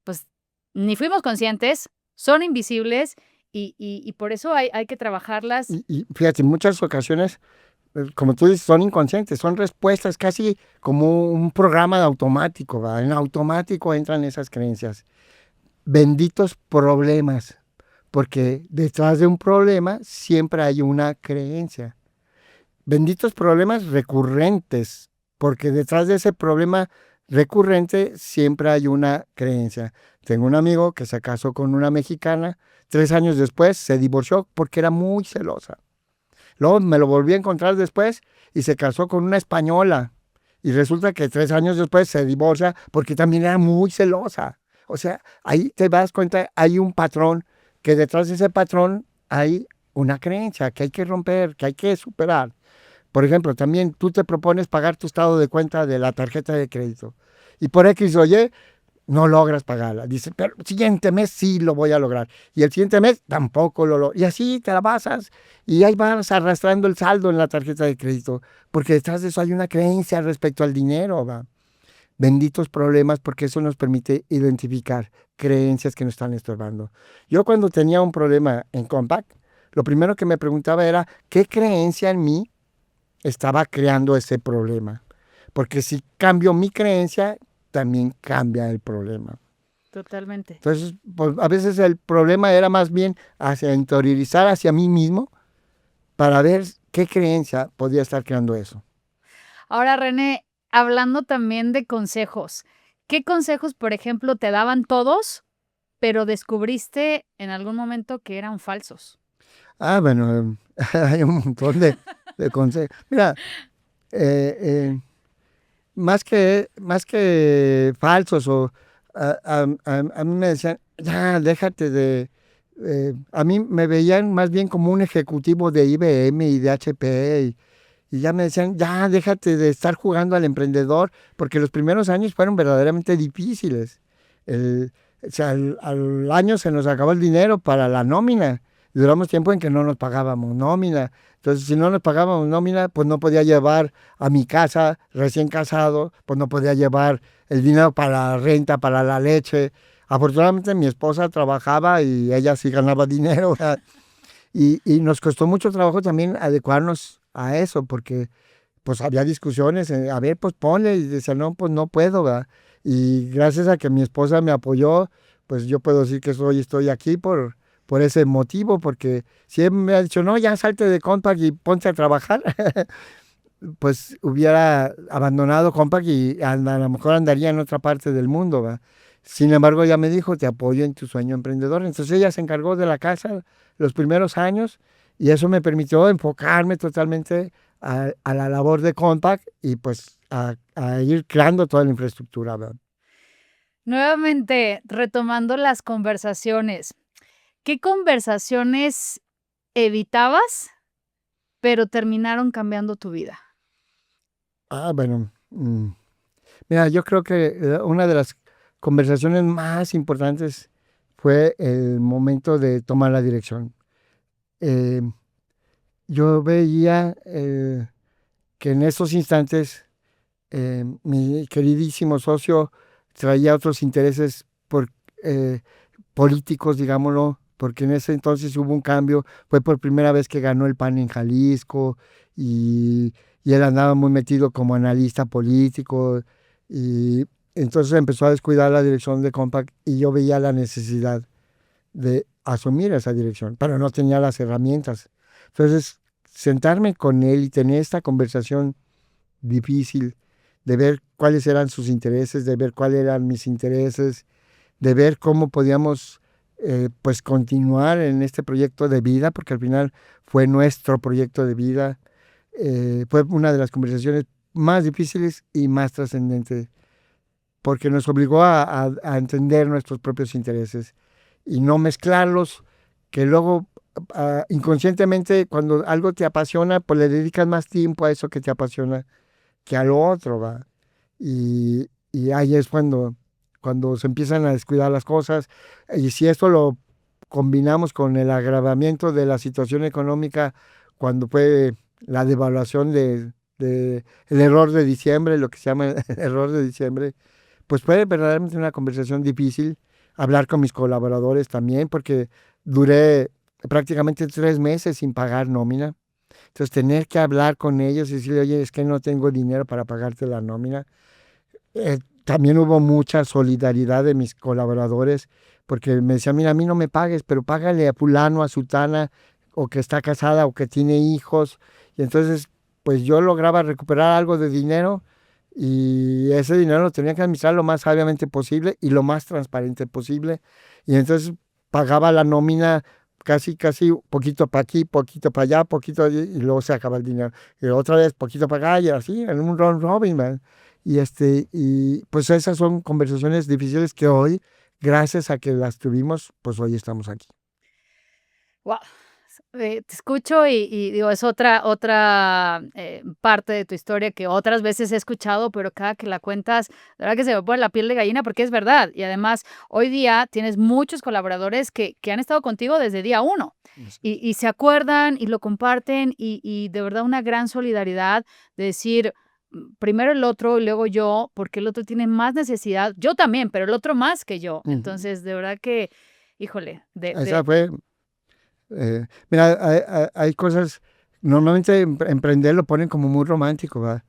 pues ni fuimos conscientes, son invisibles y por eso hay que trabajarlas. Y fíjate, en muchas ocasiones, como tú dices, son inconscientes, son respuestas casi como un programa de automático, ¿verdad? En automático entran esas creencias. Benditos problemas, porque detrás de un problema siempre hay una creencia. Benditos problemas recurrentes, porque detrás de ese problema recurrente siempre hay una creencia. Tengo un amigo que se casó con una mexicana, 3 años después se divorció porque era muy celosa. Luego me lo volví a encontrar después y se casó con una española. Y resulta que 3 años después se divorcia porque también era muy celosa. O sea, ahí te das cuenta, hay un patrón, que detrás de ese patrón hay una creencia que hay que romper, que hay que superar. Por ejemplo, también tú te propones pagar tu estado de cuenta de la tarjeta de crédito. Y por X o Y, no logras pagarla. Dices, pero el siguiente mes sí lo voy a lograr. Y el siguiente mes tampoco lo logro. Y así te la pasas. Y ahí vas arrastrando el saldo en la tarjeta de crédito. Porque detrás de eso hay una creencia respecto al dinero, ¿va? Benditos problemas, porque eso nos permite identificar creencias que nos están estorbando. Yo cuando tenía un problema en Compaq, lo primero que me preguntaba era, ¿qué creencia en mí estaba creando ese problema? Porque si cambio mi creencia, también cambia el problema. Totalmente. Entonces, pues, a veces el problema era más bien hacia interiorizar hacia mí mismo para ver qué creencia podía estar creando eso. Ahora, René, hablando también de consejos, ¿qué consejos, por ejemplo, te daban todos, pero descubriste en algún momento que eran falsos? Bueno, hay un montón de consejos. Mira, más que falsos a mí me decían, ya, déjate de... a mí me veían más bien como un ejecutivo de IBM y de HP y ya me decían, ya, déjate de estar jugando al emprendedor, porque los primeros años fueron verdaderamente difíciles. O sea, al año se nos acabó el dinero para la nómina. Duramos tiempo en que no nos pagábamos nómina. Entonces, si no nos pagábamos nómina, pues no podía llevar a mi casa, recién casado, pues no podía llevar el dinero para la renta, para la leche. Afortunadamente mi esposa trabajaba y ella sí ganaba dinero. Y nos costó mucho trabajo también adecuarnos a eso, porque pues había discusiones, a ver, pues ponle, y decía, no, pues no puedo, ¿verdad? Y gracias a que mi esposa me apoyó, pues yo puedo decir que estoy aquí por ese motivo, porque si él me ha dicho, no, ya salte de Compaq y ponte a trabajar, pues hubiera abandonado Compaq y a lo mejor andaría en otra parte del mundo, ¿verdad? Sin embargo, ella me dijo, te apoyo en tu sueño emprendedor. Entonces ella se encargó de la casa los primeros años y eso me permitió enfocarme totalmente a la labor de Compaq y pues a ir creando toda la infraestructura, ¿verdad? Nuevamente, retomando las conversaciones, ¿qué conversaciones evitabas, pero terminaron cambiando tu vida? Bueno, mira, yo creo que una de las conversaciones más importantes fue el momento de tomar la dirección. Eh, yo veía que en esos instantes mi queridísimo socio traía otros intereses eh, políticos, digámoslo, porque en ese entonces hubo un cambio. Fue por primera vez que ganó el PAN en Jalisco y él andaba muy metido como analista político y entonces empezó a descuidar la dirección de Compaq y yo veía la necesidad de asumir esa dirección, pero no tenía las herramientas. Entonces, sentarme con él y tener esta conversación difícil de ver cuáles eran sus intereses, de ver cuáles eran mis intereses, de ver cómo podíamos pues continuar en este proyecto de vida, porque al final fue nuestro proyecto de vida. Fue una de las conversaciones más difíciles y más trascendentes, porque nos obligó a entender nuestros propios intereses y no mezclarlos, que luego inconscientemente cuando algo te apasiona, pues le dedicas más tiempo a eso que te apasiona que a lo otro, ¿va? Y ahí es cuando se empiezan a descuidar las cosas. Y si esto lo combinamos con el agravamiento de la situación económica, cuando fue la devaluación de el error de diciembre, lo que se llama el error de diciembre, pues fue verdaderamente una conversación difícil. Hablar con mis colaboradores también, porque duré prácticamente 3 meses sin pagar nómina. Entonces, tener que hablar con ellos y decirle, oye, es que no tengo dinero para pagarte la nómina. También hubo mucha solidaridad de mis colaboradores, porque me decían, mira, a mí no me pagues, pero págale a fulano, a sutana, o que está casada, o que tiene hijos. Y entonces, pues yo lograba recuperar algo de dinero y ese dinero lo tenía que administrar lo más sabiamente posible y lo más transparente posible. Y entonces pagaba la nómina casi, poquito para aquí, poquito para allá, poquito allí, y luego se acaba el dinero. Y otra vez, poquito para acá, y así, en un round robin, man. Y pues esas son conversaciones difíciles que hoy, gracias a que las tuvimos, pues hoy estamos aquí. Wow. Te escucho y digo, es otra parte de tu historia que otras veces he escuchado, pero cada que la cuentas, la verdad que se me pone la piel de gallina porque es verdad. Y además, hoy día tienes muchos colaboradores que han estado contigo desde día uno y se acuerdan y lo comparten y de verdad una gran solidaridad de decir, primero el otro y luego yo, porque el otro tiene más necesidad, yo también, pero el otro más que yo. Entonces, de verdad que, híjole, Esa fue mira, hay cosas, normalmente emprender lo ponen como muy romántico, ¿verdad?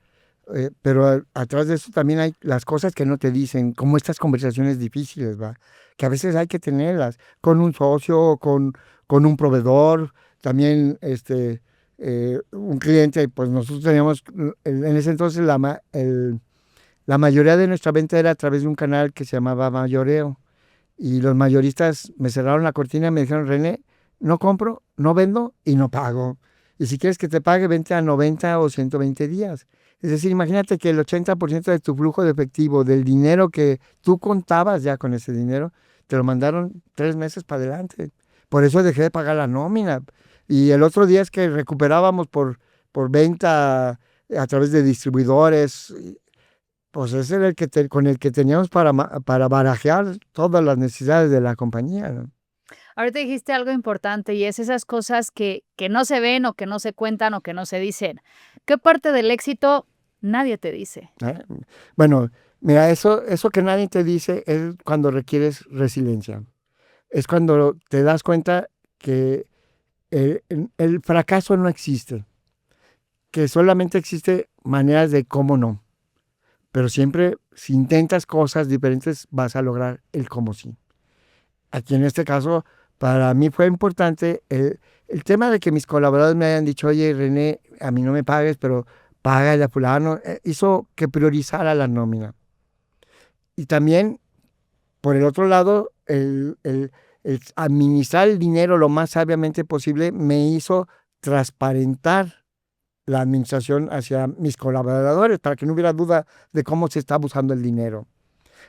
Pero atrás de eso también hay las cosas que no te dicen, como estas conversaciones difíciles, ¿va? Que a veces hay que tenerlas con un socio, con un proveedor, también un cliente. Pues nosotros teníamos, en ese entonces la mayoría de nuestra venta era a través de un canal que se llamaba Mayoreo. Y los mayoristas me cerraron la cortina y me dijeron, René, no compro, no vendo y no pago. Y si quieres que te pague, vente a 90 o 120 días. Es decir, imagínate que el 80% de tu flujo de efectivo, del dinero que tú contabas ya con ese dinero, te lo mandaron 3 meses para adelante. Por eso dejé de pagar la nómina. Y el otro día es que recuperábamos por venta a través de distribuidores. Pues ese era con el que teníamos para barajear todas las necesidades de la compañía, ¿no? Ahorita dijiste algo importante y es esas cosas que no se ven o que no se cuentan o que no se dicen. ¿Qué parte del éxito nadie te dice? Bueno, mira, eso que nadie te dice es cuando requieres resiliencia. Es cuando te das cuenta que el fracaso no existe, que solamente existe maneras de cómo no. Pero siempre, si intentas cosas diferentes, vas a lograr el cómo sí. Aquí en este caso, para mí fue importante el tema de que mis colaboradores me hayan dicho, oye, René, a mí no me pagues, pero págale a fulano, hizo que priorizara la nómina. Y también, por el otro lado, el administrar el dinero lo más sabiamente posible me hizo transparentar la administración hacia mis colaboradores para que no hubiera duda de cómo se está usando el dinero.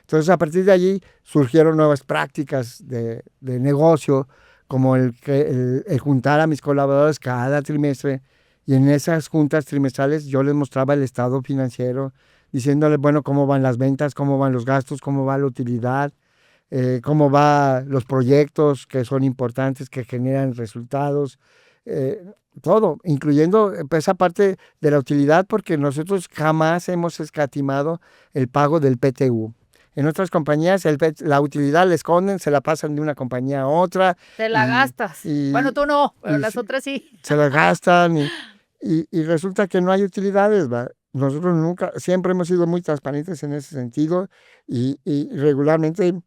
Entonces, a partir de allí surgieron nuevas prácticas de negocio, como el juntar a mis colaboradores cada trimestre, y en esas juntas trimestrales yo les mostraba el estado financiero, diciéndoles, bueno, cómo van las ventas, cómo van los gastos, cómo va la utilidad, cómo van los proyectos que son importantes, que generan resultados, todo, incluyendo esa parte de la utilidad, porque nosotros jamás hemos escatimado el pago del PTU. En otras compañías la utilidad la esconden, se la pasan de una compañía a otra. Te la gastas. Bueno, tú no, pero las otras sí. Se la gastan y resulta que no hay utilidades, ¿va? Nosotros siempre hemos sido muy transparentes en ese sentido y regularmente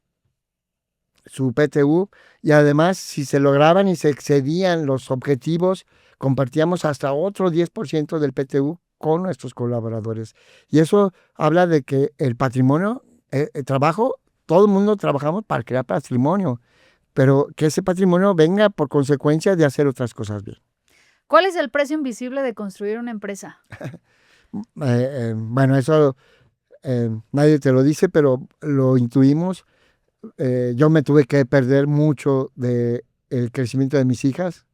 su PTU, y además si se lograban y se excedían los objetivos, compartíamos hasta otro 10% del PTU con nuestros colaboradores. Y eso habla de que el patrimonio, el trabajo, todo el mundo trabajamos para crear patrimonio, pero que ese patrimonio venga por consecuencia de hacer otras cosas bien. ¿Cuál es el precio invisible de construir una empresa? Bueno, eso nadie te lo dice, pero lo intuimos. Yo me tuve que perder mucho del crecimiento de mis hijas,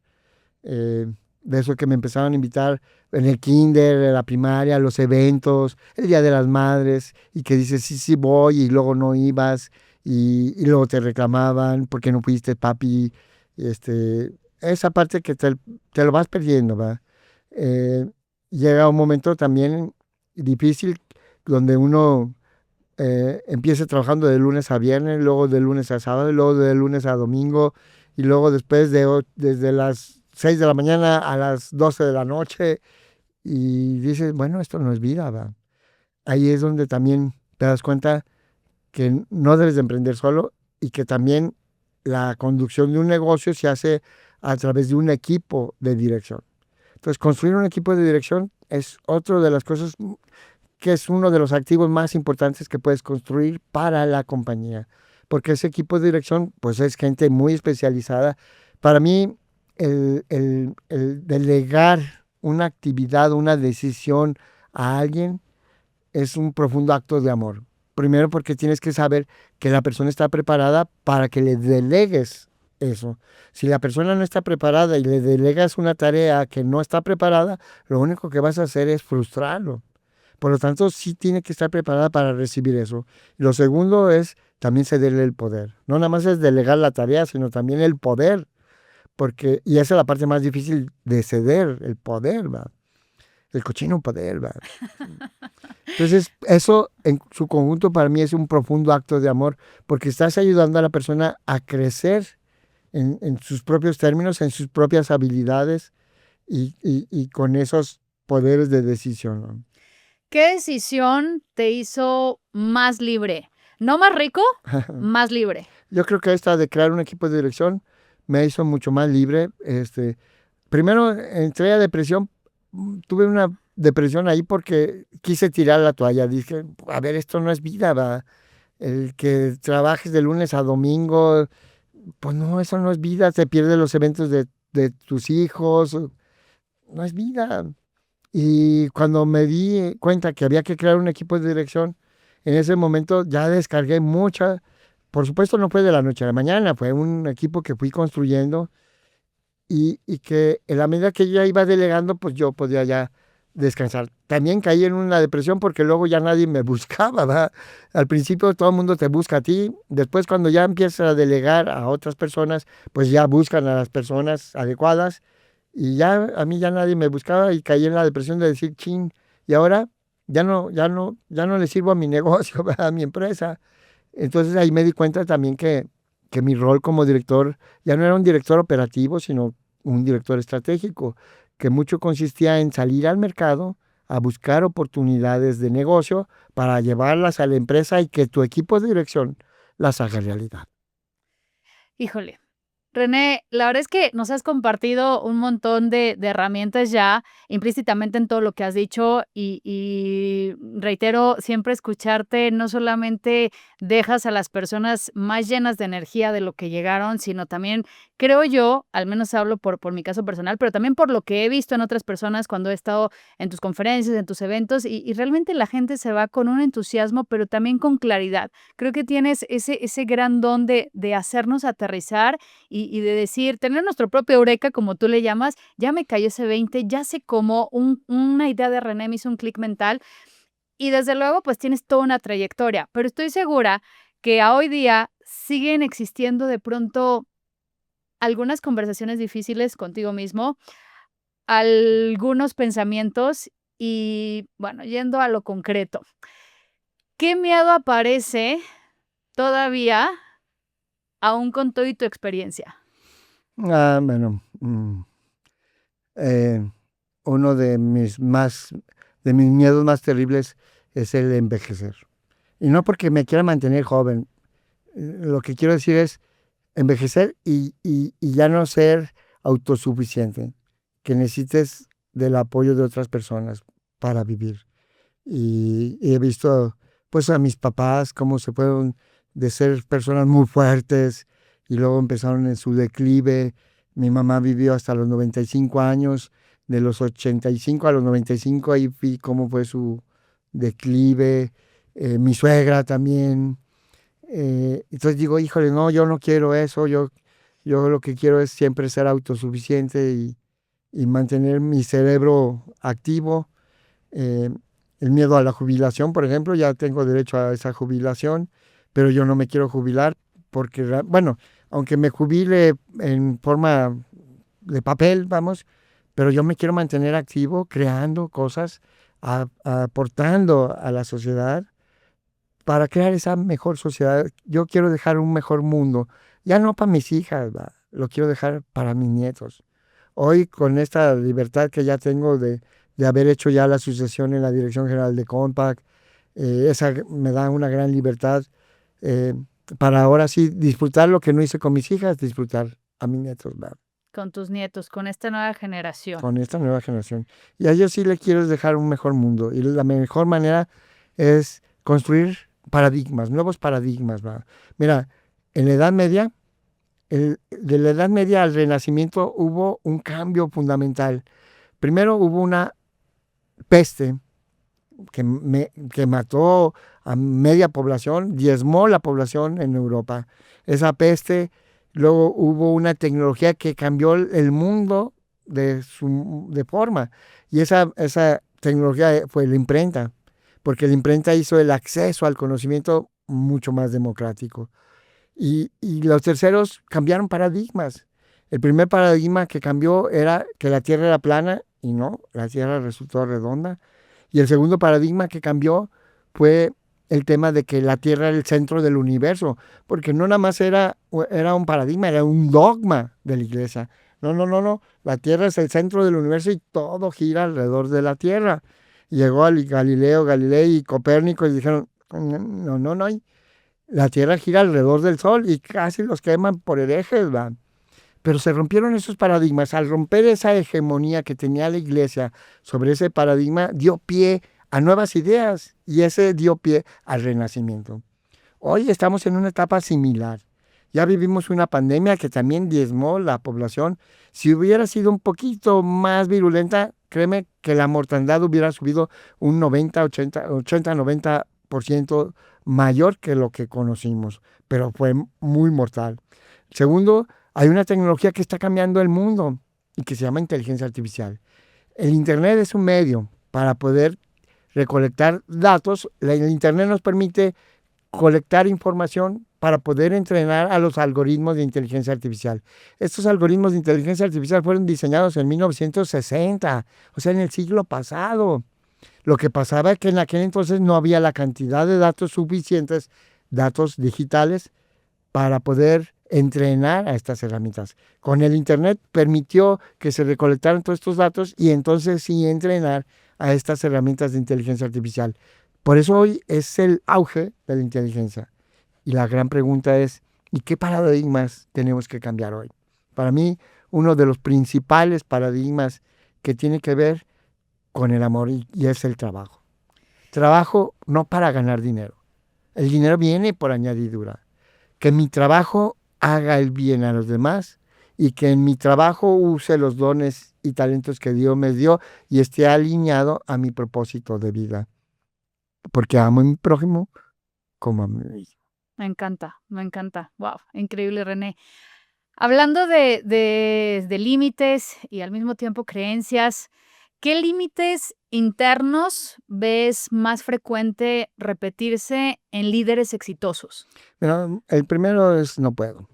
de eso que me empezaron a invitar en el kinder, en la primaria, los eventos, el Día de las Madres, y que dices, sí, sí voy, y luego no ibas, y luego te reclamaban, ¿por qué no pudiste, papi? Esa parte que te lo vas perdiendo, ¿va? Llega un momento también difícil donde uno empieza trabajando de lunes a viernes, luego de lunes a sábado, y luego de lunes a domingo, y luego después desde las 6 de la mañana a las 12 de la noche, y dices, bueno, esto no es vida, ¿va? Ahí es donde también te das cuenta que no debes de emprender solo y que también la conducción de un negocio se hace a través de un equipo de dirección. Entonces, construir un equipo de dirección es otra de las cosas que es uno de los activos más importantes que puedes construir para la compañía, porque ese equipo de dirección pues es gente muy especializada. Para mí, el delegar una actividad, una decisión a alguien es un profundo acto de amor. Primero porque tienes que saber que la persona está preparada para que le delegues eso. Si la persona no está preparada y le delegas una tarea que no está preparada, lo único que vas a hacer es frustrarlo. Por lo tanto, sí tiene que estar preparada para recibir eso. Y lo segundo es también cederle el poder. No nada más es delegar la tarea, sino también el poder. Y esa es la parte más difícil de ceder, el poder, ¿va? El cochino poder, ¿va? Entonces, eso en su conjunto para mí es un profundo acto de amor, porque estás ayudando a la persona a crecer en sus propios términos, en sus propias habilidades y con esos poderes de decisión, ¿no? ¿Qué decisión te hizo más libre? No más rico, más libre. Yo creo que esta de crear un equipo de dirección me hizo mucho más libre. Primero entré a depresión, tuve una depresión ahí porque quise tirar la toalla. Dije, a ver, esto no es vida, ¿va? El que trabajes de lunes a domingo, pues no, eso no es vida. Te pierdes los eventos de tus hijos, no es vida. Y cuando me di cuenta que había que crear un equipo de dirección, en ese momento ya descargué mucha. Por supuesto, no fue de la noche a la mañana, fue un equipo que fui construyendo y que en la medida que ya iba delegando, pues yo podía ya descansar. También caí en una depresión porque luego ya nadie me buscaba, ¿verdad? Al principio todo el mundo te busca a ti, después cuando ya empiezas a delegar a otras personas, pues ya buscan a las personas adecuadas y ya a mí ya nadie me buscaba y caí en la depresión de decir, chin, y ahora ya no le sirvo a mi negocio, a mi empresa. Entonces ahí me di cuenta también que mi rol como director ya no era un director operativo, sino un director estratégico, que mucho consistía en salir al mercado a buscar oportunidades de negocio para llevarlas a la empresa y que tu equipo de dirección las haga realidad. Híjole. René, la verdad es que nos has compartido un montón de herramientas ya implícitamente en todo lo que has dicho y reitero, siempre escucharte no solamente dejas a las personas más llenas de energía de lo que llegaron, sino también creo yo, al menos hablo por mi caso personal, pero también por lo que he visto en otras personas cuando he estado en tus conferencias, en tus eventos y realmente la gente se va con un entusiasmo, pero también con claridad. Creo que tienes ese gran don de hacernos aterrizar y de decir, tener nuestro propio eureka, como tú le llamas, ya me cayó ese 20, ya sé cómo, una idea de René me hizo un clic mental y desde luego, pues tienes toda una trayectoria, pero estoy segura que a hoy día siguen existiendo de pronto algunas conversaciones difíciles contigo mismo, algunos pensamientos y, bueno, yendo a lo concreto, ¿qué miedo aparece todavía aún con todo y tu experiencia? Bueno, eh, uno de mis miedos más terribles es el envejecer. Y no porque me quiera mantener joven, lo que quiero decir es envejecer y ya no ser autosuficiente, que necesites del apoyo de otras personas para vivir. Y he visto pues a mis papás cómo se fueron de ser personas muy fuertes y luego empezaron en su declive. Mi mamá vivió hasta los 95 años, de los 85 a los 95 ahí vi cómo fue su declive. Mi suegra también. Entonces digo, híjole, no, yo no quiero eso, yo lo que quiero es siempre ser autosuficiente y mantener mi cerebro activo. Eh, el miedo a la jubilación, por ejemplo, ya tengo derecho a esa jubilación, pero yo no me quiero jubilar porque, bueno, aunque me jubile en forma de papel, vamos, pero yo me quiero mantener activo, creando cosas, aportando a la sociedad para crear esa mejor sociedad. Yo quiero dejar un mejor mundo, ya no para mis hijas, ¿va? Lo quiero dejar para mis nietos. Hoy, con esta libertad que ya tengo de haber hecho ya la sucesión en la Dirección General de Compact, esa me da una gran libertad eh, para ahora sí disfrutar lo que no hice con mis hijas, disfrutar a mis nietos, ¿va? Con tus nietos, con esta nueva generación. Con esta nueva generación. Y a ellos sí les quiero dejar un mejor mundo. Y la mejor manera es construir paradigmas, nuevos paradigmas, ¿va? Mira, en la Edad Media, de la Edad Media al Renacimiento hubo un cambio fundamental. Primero hubo una peste que mató a media población, diezmó la población en Europa. Esa peste, luego hubo una tecnología que cambió el mundo de forma. Y esa tecnología fue la imprenta, porque la imprenta hizo el acceso al conocimiento mucho más democrático. Y los terceros cambiaron paradigmas. El primer paradigma que cambió era que la Tierra era plana y no, la Tierra resultó redonda. Y el segundo paradigma que cambió fue el tema de que la Tierra era el centro del universo, porque no nada más era un paradigma, era un dogma de la iglesia. No, no, no, no, la Tierra es el centro del universo y todo gira alrededor de la Tierra. Llegó Galileo Galilei y Copérnico y dijeron, no, no, no, la Tierra gira alrededor del Sol y casi los queman por herejes, ¿va? Pero se rompieron esos paradigmas. Al romper esa hegemonía que tenía la iglesia sobre ese paradigma, dio pie a nuevas ideas y ese dio pie al Renacimiento. Hoy estamos en una etapa similar. Ya vivimos una pandemia que también diezmó la población. Si hubiera sido un poquito más virulenta, créeme que la mortandad hubiera subido un 90% mayor que lo que conocimos, pero fue muy mortal. Segundo, hay una tecnología que está cambiando el mundo y que se llama inteligencia artificial. El Internet es un medio para poder recolectar datos. El Internet nos permite colectar información para poder entrenar a los algoritmos de inteligencia artificial. Estos algoritmos de inteligencia artificial fueron diseñados en 1960, o sea, en el siglo pasado. Lo que pasaba es que en aquel entonces no había la cantidad de datos suficientes, datos digitales, para poder entrenar a estas herramientas. Con el Internet permitió que se recolectaran todos estos datos y entonces sí entrenar a estas herramientas de inteligencia artificial. Por eso hoy es el auge de la inteligencia. Y la gran pregunta es, ¿y qué paradigmas tenemos que cambiar hoy? Para mí, uno de los principales paradigmas que tiene que ver con el amor y es el trabajo. Trabajo no para ganar dinero. El dinero viene por añadidura. Que mi trabajo haga el bien a los demás y que en mi trabajo use los dones y talentos que Dios me dio y esté alineado a mi propósito de vida. Porque amo a mi prójimo como a mí mismo. Me encanta, me encanta. Wow, increíble, René. Hablando de límites y al mismo tiempo creencias, ¿qué límites internos ves más frecuente repetirse en líderes exitosos? Pero el primero es no puedo.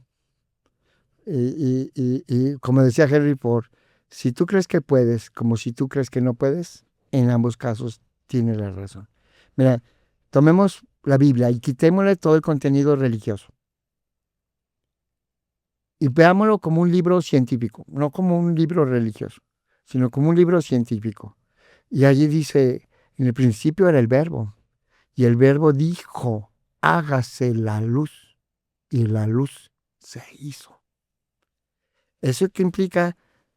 Y como decía Henry Ford, si tú crees que puedes, como si tú crees que no puedes, en ambos casos tienes la razón. Mira, tomemos la Biblia y quitémosle todo el contenido religioso. Y veámoslo como un libro científico, no como un libro religioso, sino como un libro científico. Y allí dice, en el principio era el verbo, y el verbo dijo, hágase la luz, y la luz se hizo. ¿Eso qué implica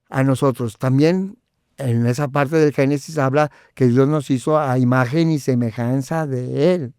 a nosotros? También en esa parte del Génesis habla que Dios nos hizo a imagen y semejanza de Él.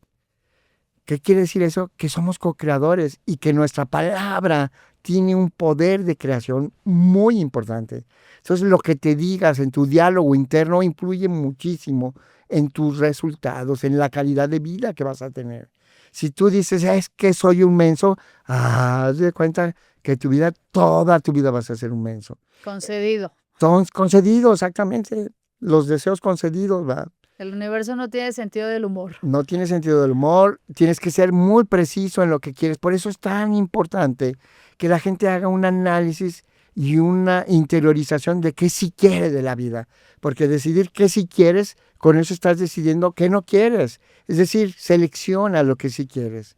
¿Qué quiere decir eso? Que somos co-creadores y que nuestra palabra tiene un poder de creación muy importante. Entonces, lo que te digas en tu diálogo interno influye muchísimo en tus resultados, en la calidad de vida que vas a tener. Si tú dices, es que soy un menso, haz de cuenta que tu vida, toda tu vida vas a ser un menso. Concedido. Son concedidos, exactamente. Los deseos concedidos, ¿va? El universo no tiene sentido del humor. No tiene sentido del humor, tienes que ser muy preciso en lo que quieres. Por eso es tan importante que la gente haga un análisis y una interiorización de qué sí quiere de la vida. Porque decidir qué sí quieres, con eso estás decidiendo qué no quieres. Es decir, selecciona lo que sí quieres.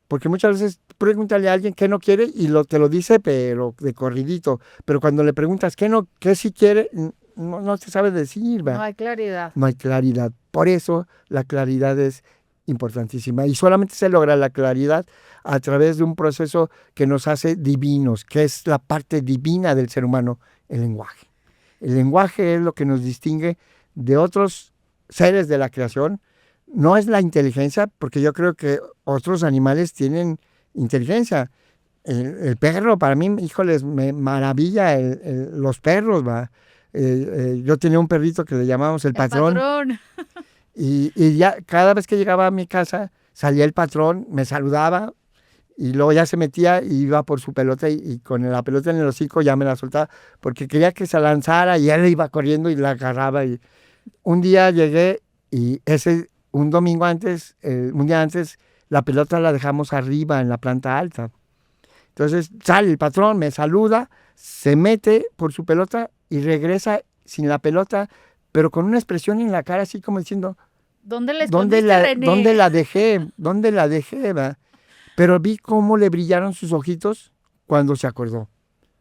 Porque muchas veces pregúntale a alguien qué no quiere y te lo dice, pero de corridito. Pero cuando le preguntas qué sí quiere, no se sabe decir, ¿va? No hay claridad. No hay claridad. Por eso la claridad es importantísima. Y solamente se logra la claridad a través de un proceso que nos hace divinos, que es la parte divina del ser humano, el lenguaje. El lenguaje es lo que nos distingue de otros seres de la creación. No es la inteligencia, porque yo creo que otros animales tienen inteligencia. El perro, para mí, híjoles, me maravilla los perros, ¿va? Yo tenía un perrito que le llamábamos el patrón. Y ya cada vez que llegaba a mi casa, salía el patrón, me saludaba y luego ya se metía y iba por su pelota y con la pelota en el hocico ya me la soltaba porque quería que se lanzara y él iba corriendo y la agarraba. Y un día llegué y un día antes, la pelota la dejamos arriba en la planta alta. Entonces sale el patrón, me saluda, se mete por su pelota y regresa sin la pelota, pero con una expresión en la cara así como diciendo, ¿Dónde la escondiste, René? ¿Dónde la dejé? ¿Dónde la dejé? ¿Va? Pero vi cómo le brillaron sus ojitos cuando se acordó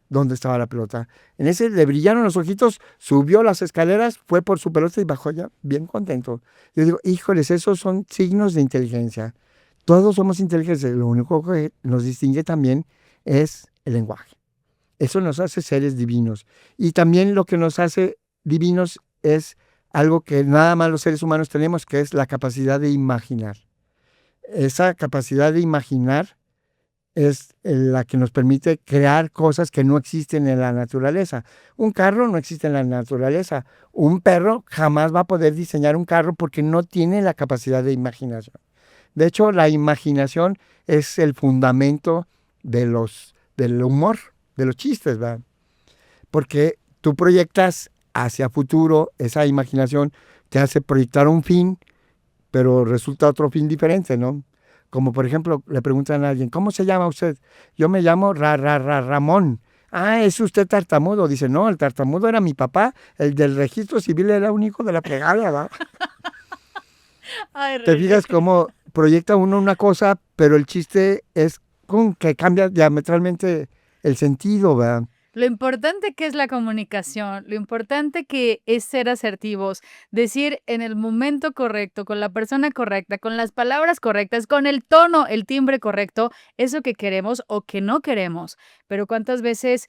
dónde estaba la pelota. En ese le brillaron los ojitos, subió las escaleras, fue por su pelota y bajó ya bien contento. Yo digo, híjoles, esos son signos de inteligencia. Todos somos inteligentes, lo único que nos distingue también es el lenguaje. Eso nos hace seres divinos. Y también lo que nos hace divinos es algo que nada más los seres humanos tenemos, que es la capacidad de imaginar. Esa capacidad de imaginar es la que nos permite crear cosas que no existen en la naturaleza. Un carro no existe en la naturaleza. Un perro jamás va a poder diseñar un carro porque no tiene la capacidad de imaginación. De hecho, la imaginación es el fundamento del humor, de los chistes, ¿verdad? Porque tú proyectas hacia futuro, esa imaginación te hace proyectar un fin, pero resulta otro fin diferente, ¿no? Como por ejemplo, le preguntan a alguien, ¿cómo se llama usted? Yo me llamo Ramón. Ah, ¿es usted tartamudo? Dice, no, el tartamudo era mi papá, el del registro civil era único de la plegada, ¿verdad? Ay, ¿Te fijas cómo proyecta uno una cosa, pero el chiste es que cambia diametralmente el sentido, ¿verdad? Lo importante que es la comunicación, lo importante que es ser asertivos, decir en el momento correcto, con la persona correcta, con las palabras correctas, con el tono, el timbre correcto, eso que queremos o que no queremos. Pero ¿cuántas veces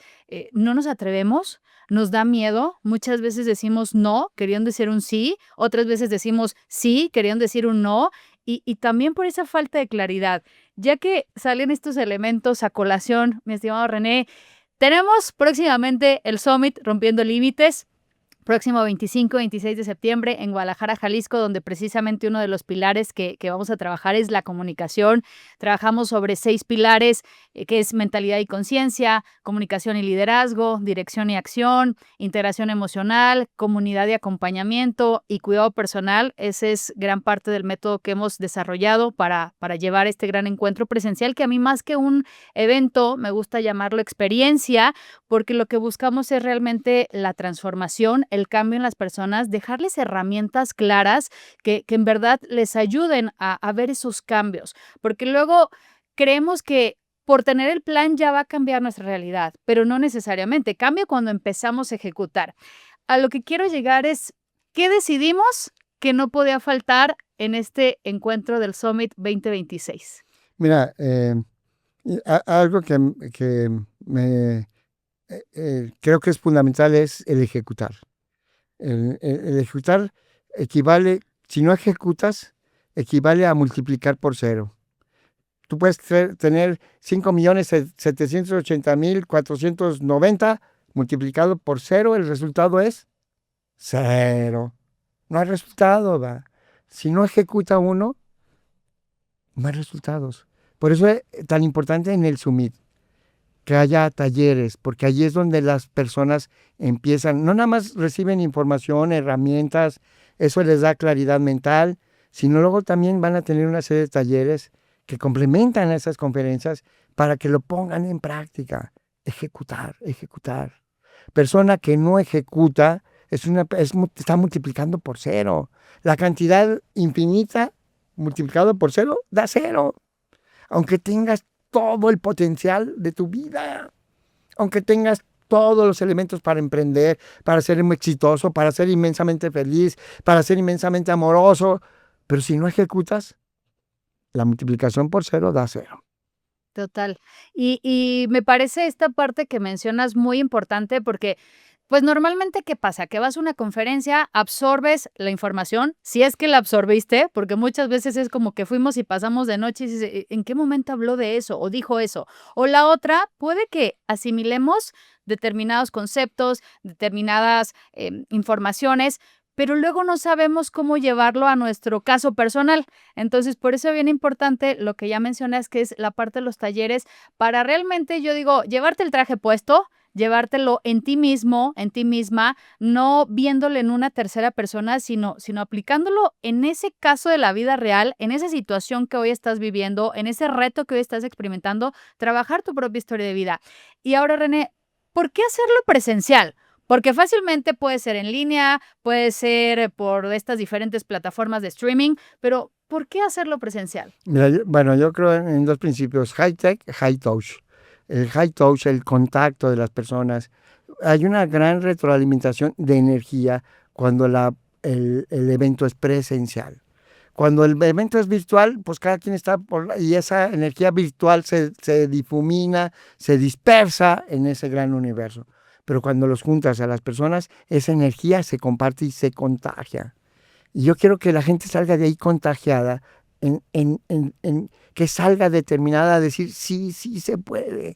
no nos atrevemos? Nos da miedo. Muchas veces decimos no, queriendo decir un sí. Otras veces decimos sí, queriendo decir un no. Y también por esa falta de claridad. Ya que salen estos elementos a colación, mi estimado René, tenemos próximamente el Summit Rompiendo Límites. próximo 25 y 26 de septiembre en Guadalajara, Jalisco, donde precisamente uno de los pilares que vamos a trabajar es la comunicación. Trabajamos sobre 6 pilares, que es mentalidad y conciencia, comunicación y liderazgo, dirección y acción, integración emocional, comunidad y acompañamiento y cuidado personal. Ese es gran parte del método que hemos desarrollado para llevar este gran encuentro presencial, que a mí más que un evento me gusta llamarlo experiencia, porque lo que buscamos es realmente la transformación, el cambio en las personas, dejarles herramientas claras que en verdad les ayuden a ver esos cambios, porque luego creemos que por tener el plan ya va a cambiar nuestra realidad, pero no necesariamente, cambia cuando empezamos a ejecutar. A lo que quiero llegar es, ¿qué decidimos que no podía faltar en este encuentro del Summit 2026? Mira, algo que me creo que es fundamental es el ejecutar. El ejecutar equivale, si no ejecutas, equivale a multiplicar por 0. Tú puedes tener 5.780.490 multiplicado por 0, el resultado es 0. No hay resultado, ¿va? Si no ejecuta uno, no hay resultados. Por eso es tan importante en el Summit que haya talleres, porque allí es donde las personas empiezan, no nada más reciben información, herramientas, eso les da claridad mental, sino luego también van a tener una serie de talleres que complementan a esas conferencias para que lo pongan en práctica. Ejecutar. Persona que no ejecuta está multiplicando por 0. La cantidad infinita multiplicado por 0 da 0. Aunque tengas todo el potencial de tu vida, aunque tengas todos los elementos para emprender, para ser muy exitoso, para ser inmensamente feliz, para ser inmensamente amoroso, pero si no ejecutas, la multiplicación por 0 da 0. Total. Y me parece esta parte que mencionas muy importante porque, pues, normalmente, ¿qué pasa? Que vas a una conferencia, absorbes la información, si es que la absorbiste, porque muchas veces es como que fuimos y pasamos de noche y dices: ¿En qué momento habló de eso o dijo eso?". O la otra, puede que asimilemos determinados conceptos, determinadas, informaciones, pero luego no sabemos cómo llevarlo a nuestro caso personal. Entonces, por eso es bien importante lo que ya mencionas, que es la parte de los talleres, para realmente, yo digo, llevarte el traje puesto, llevártelo en ti mismo, en ti misma, no viéndolo en una tercera persona, sino aplicándolo en ese caso de la vida real, en esa situación que hoy estás viviendo, en ese reto que hoy estás experimentando, trabajar tu propia historia de vida. Y ahora, René, ¿por qué hacerlo presencial? Porque fácilmente puede ser en línea, puede ser por estas diferentes plataformas de streaming, pero ¿por qué hacerlo presencial? Mira, yo creo en 2 principios: high tech, high touch. El high touch, el contacto de las personas. Hay una gran retroalimentación de energía cuando el evento es presencial. Cuando el evento es virtual, pues cada quien está y esa energía virtual se difumina, se dispersa en ese gran universo. Pero cuando los juntas a las personas, esa energía se comparte y se contagia. Y yo quiero que la gente salga de ahí contagiada, que salga determinada a decir: sí se puede.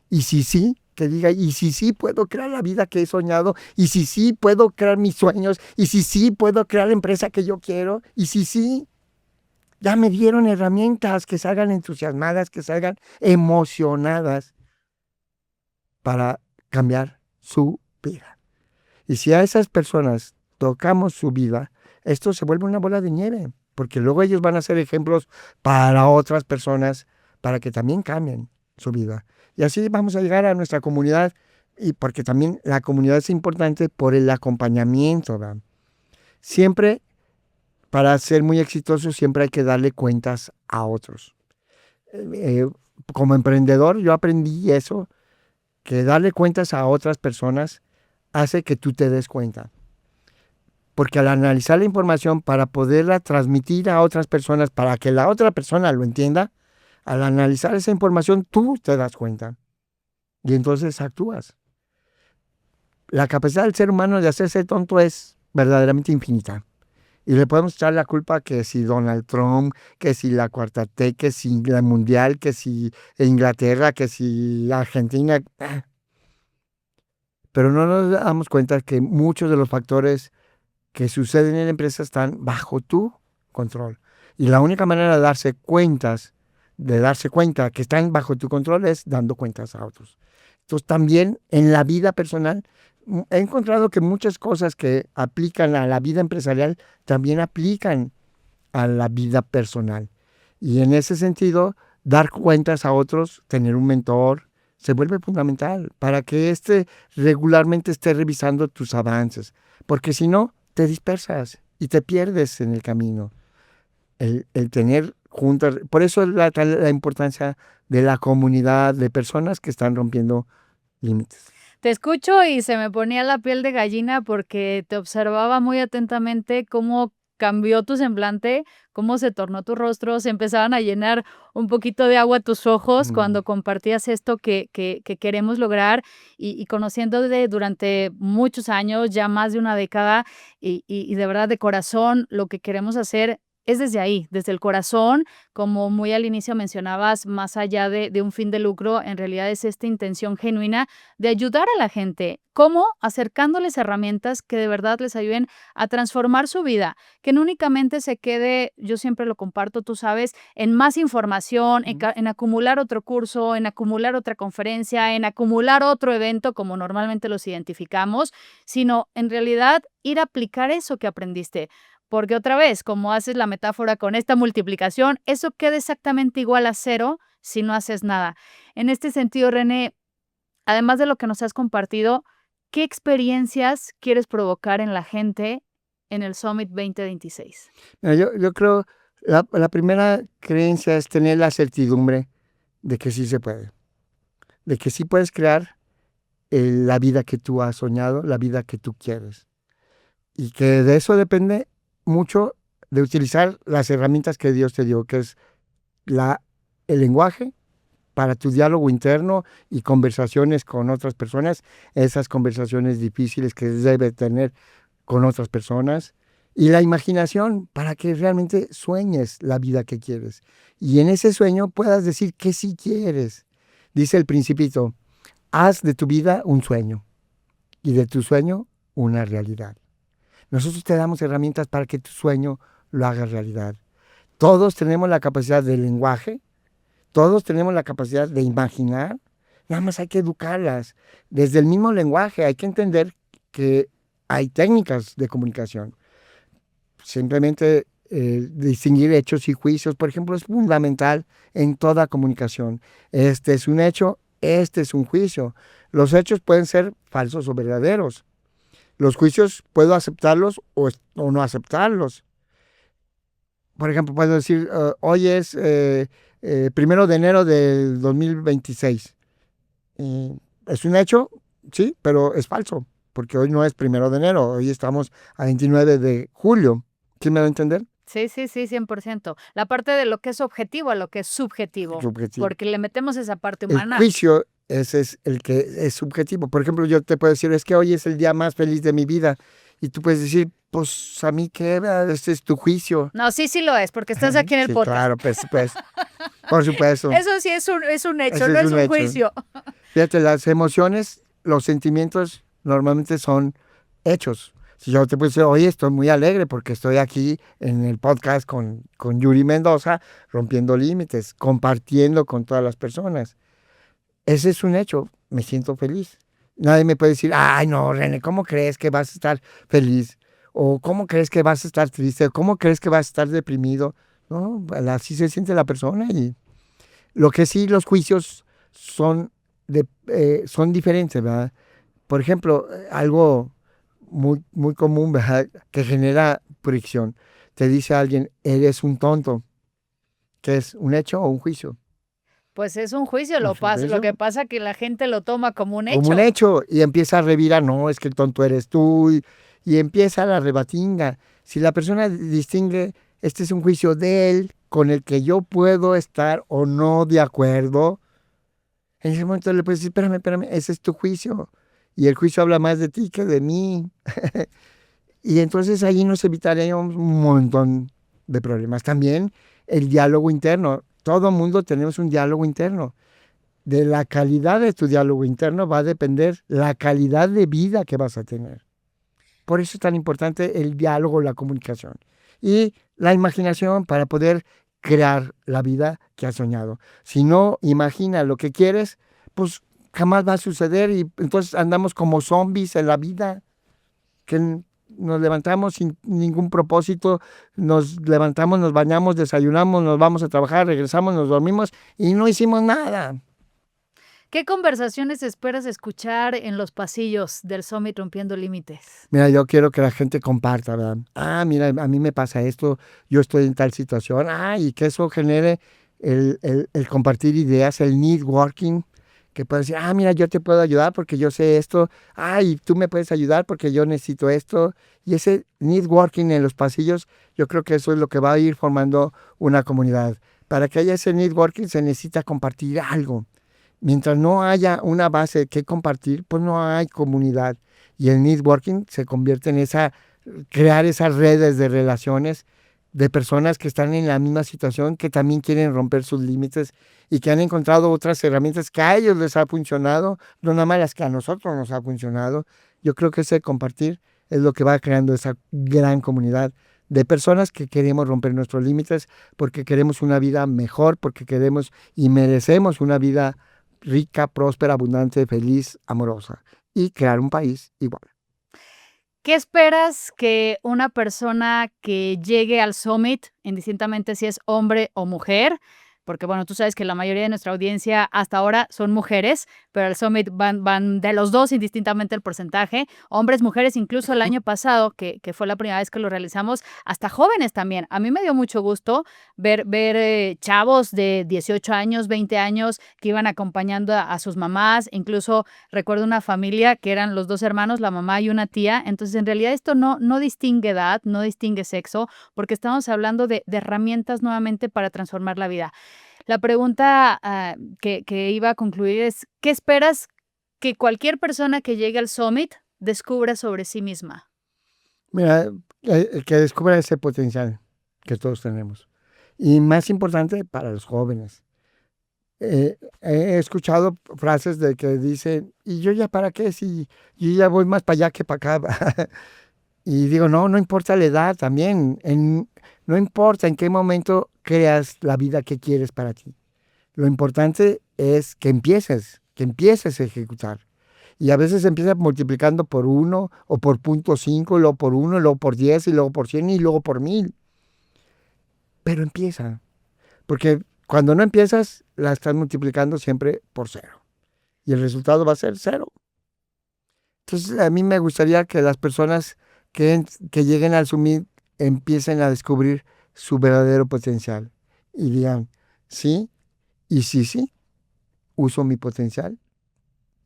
Y si sí, que diga: y si sí puedo crear la vida que he soñado, y si sí puedo crear mis sueños, y si sí puedo crear la empresa que yo quiero, y si sí, ya me dieron herramientas, que salgan entusiasmadas, que salgan emocionadas para cambiar su vida. Y si a esas personas tocamos su vida, esto se vuelve una bola de nieve, porque luego ellos van a ser ejemplos para otras personas, para que también cambien su vida. Y así vamos a llegar a nuestra comunidad, y porque también la comunidad es importante por el acompañamiento, ¿verdad? Siempre, para ser muy exitoso, siempre hay que darle cuentas a otros. Como emprendedor, yo aprendí eso, que darle cuentas a otras personas hace que tú te des cuenta. Porque al analizar la información para poderla transmitir a otras personas, para que la otra persona lo entienda, al analizar esa información tú te das cuenta. Y entonces actúas. La capacidad del ser humano de hacerse tonto es verdaderamente infinita. Y le podemos echar la culpa que si Donald Trump, que si la Cuarta T, que si la Mundial, que si Inglaterra, que si Argentina. pero no nos damos cuenta que muchos de los factores que suceden en la empresa están bajo tu control. Y la única manera de darse cuenta que están bajo tu control es dando cuentas a otros. Entonces también en la vida personal he encontrado que muchas cosas que aplican a la vida empresarial también aplican a la vida personal. Y en ese sentido, dar cuentas a otros, tener un mentor, se vuelve fundamental para que regularmente esté revisando tus avances. Porque si no, te dispersas y te pierdes en el camino. El tener juntas, por eso es la importancia de la comunidad de personas que están rompiendo límites. Te escucho y se me ponía la piel de gallina porque te observaba muy atentamente cómo cambió tu semblante, cómo se tornó tu rostro, se empezaban a llenar un poquito de agua tus ojos cuando compartías esto que queremos lograr y conociéndote durante muchos años, ya más de una década, y de verdad de corazón lo que queremos hacer es desde ahí, desde el corazón, como muy al inicio mencionabas, más allá de un fin de lucro, en realidad es esta intención genuina de ayudar a la gente. ¿Cómo? Acercándoles herramientas que de verdad les ayuden a transformar su vida, que no únicamente se quede, yo siempre lo comparto, tú sabes, en más información, en acumular otro curso, en acumular otra conferencia, en acumular otro evento, como normalmente los identificamos, sino en realidad ir a aplicar eso que aprendiste. Porque otra vez, como haces la metáfora con esta multiplicación, eso queda exactamente igual a 0 si no haces nada. En este sentido, René, además de lo que nos has compartido, ¿qué experiencias quieres provocar en la gente en el Summit 2026? Mira, yo creo, la primera creencia es tener la certidumbre de que sí se puede, de que sí puedes crear la vida que tú has soñado, la vida que tú quieres. Y que de eso depende mucho de utilizar las herramientas que Dios te dio, que es el lenguaje para tu diálogo interno y conversaciones con otras personas, esas conversaciones difíciles que debes tener con otras personas, y la imaginación para que realmente sueñes la vida que quieres. Y en ese sueño puedas decir que sí quieres. Dice el Principito, haz de tu vida un sueño y de tu sueño una realidad. Nosotros te damos herramientas para que tu sueño lo hagas realidad. Todos tenemos la capacidad del lenguaje, todos tenemos la capacidad de imaginar, nada más hay que educarlas. Desde el mismo lenguaje hay que entender que hay técnicas de comunicación. Simplemente distinguir hechos y juicios, por ejemplo, es fundamental en toda comunicación. Este es un hecho, este es un juicio. Los hechos pueden ser falsos o verdaderos. Los juicios puedo aceptarlos o no aceptarlos. Por ejemplo, puedo decir, hoy es 1 de enero del 2026. Es un hecho, sí, pero es falso, porque hoy no es 1 de enero, hoy estamos a 29 de julio. ¿Sí me va a entender? Sí, 100%. La parte de lo que es objetivo a lo que es subjetivo, porque le metemos esa parte humana. El juicio, ese es el que es subjetivo. Por ejemplo, yo te puedo decir, es que hoy es el día más feliz de mi vida. Y tú puedes decir, pues a mí qué, este es tu juicio. No, sí lo es, porque estás aquí en el podcast. Claro, pues, por supuesto. Eso sí es un hecho, no es un juicio. Fíjate, las emociones, los sentimientos normalmente son hechos. Si yo te puedo decir, oye, estoy muy alegre porque estoy aquí en el podcast con Yuri Mendoza, rompiendo límites, compartiendo con todas las personas. Ese es un hecho, me siento feliz. Nadie me puede decir, ay, no, René, ¿cómo crees que vas a estar feliz? O ¿cómo crees que vas a estar triste? ¿Cómo crees que vas a estar deprimido? No, así se siente la persona. Y lo que sí, los juicios son diferentes, ¿verdad? Por ejemplo, algo muy, muy común, ¿verdad?, que genera fricción. Te dice alguien, eres un tonto. ¿Qué es? ¿Un hecho o un juicio? Pues es un juicio, lo que pasa es que la gente lo toma como un hecho. Como un hecho, y empieza a revirar, no, es que el tonto eres tú, y empieza la rebatinga. Si la persona distingue, este es un juicio de él, con el que yo puedo estar o no de acuerdo, en ese momento le puedes decir, espérame, ese es tu juicio, y el juicio habla más de ti que de mí. Y entonces ahí nos evitaríamos un montón de problemas. También el diálogo interno. Todo mundo tenemos un diálogo interno. de la calidad de tu diálogo interno va a depender la calidad de vida que vas a tener. Por eso es tan importante el diálogo, la comunicación y la imaginación para poder crear la vida que has soñado. Si no imaginas lo que quieres, pues jamás va a suceder y entonces andamos como zombies en la vida, que nos levantamos sin ningún propósito, nos levantamos, nos bañamos, desayunamos, nos vamos a trabajar, regresamos, nos dormimos y no hicimos nada. ¿Qué conversaciones esperas escuchar en los pasillos del Summit Rompiendo Límites? Mira, yo quiero que la gente comparta, ¿verdad? Mira, a mí me pasa esto, yo estoy en tal situación, y que eso genere el compartir ideas, el networking, que puedes decir, mira, yo te puedo ayudar porque yo sé esto, y tú me puedes ayudar porque yo necesito esto. Y ese networking en los pasillos, yo creo que eso es lo que va a ir formando una comunidad. Para que haya ese networking se necesita compartir algo. Mientras no haya una base que compartir, pues no hay comunidad. Y el networking se convierte en crear esas redes de relaciones de personas que están en la misma situación, que también quieren romper sus límites y que han encontrado otras herramientas que a ellos les ha funcionado, no nada más las que a nosotros nos ha funcionado. Yo creo que ese compartir es lo que va creando esa gran comunidad de personas que queremos romper nuestros límites porque queremos una vida mejor, porque queremos y merecemos una vida rica, próspera, abundante, feliz, amorosa y crear un país igual. ¿Qué esperas que una persona que llegue al Summit, indistintamente si es hombre o mujer? Porque, bueno, tú sabes que la mayoría de nuestra audiencia hasta ahora son mujeres, pero al Summit van de los dos indistintamente el porcentaje, hombres, mujeres, incluso el año pasado, que fue la primera vez que lo realizamos, hasta jóvenes también. A mí me dio mucho gusto ver chavos de 18 años, 20 años que iban acompañando a sus mamás. Incluso recuerdo una familia que eran los dos hermanos, la mamá y una tía. Entonces, en realidad esto no distingue edad, no distingue sexo, porque estamos hablando de herramientas nuevamente para transformar la vida. La pregunta que iba a concluir es, ¿qué esperas que cualquier persona que llegue al Summit descubra sobre sí misma? Mira, que descubra ese potencial que todos tenemos. Y más importante, para los jóvenes. He escuchado frases de que dicen, ¿y yo ya para qué? Si yo ya voy más para allá que para acá. Y digo, no importa la edad también. No importa en qué momento creas la vida que quieres para ti. Lo importante es que empieces a ejecutar. Y a veces empieza multiplicando por 1 o por 0.5, luego por 1, luego por 10, y luego por 100 y luego por 1000. Pero empieza. Porque cuando no empiezas, la estás multiplicando siempre por 0. Y el resultado va a ser 0. Entonces, a mí me gustaría que las personas que lleguen al Summit empiecen a descubrir su verdadero potencial. Y digan, sí, y sí, uso mi potencial.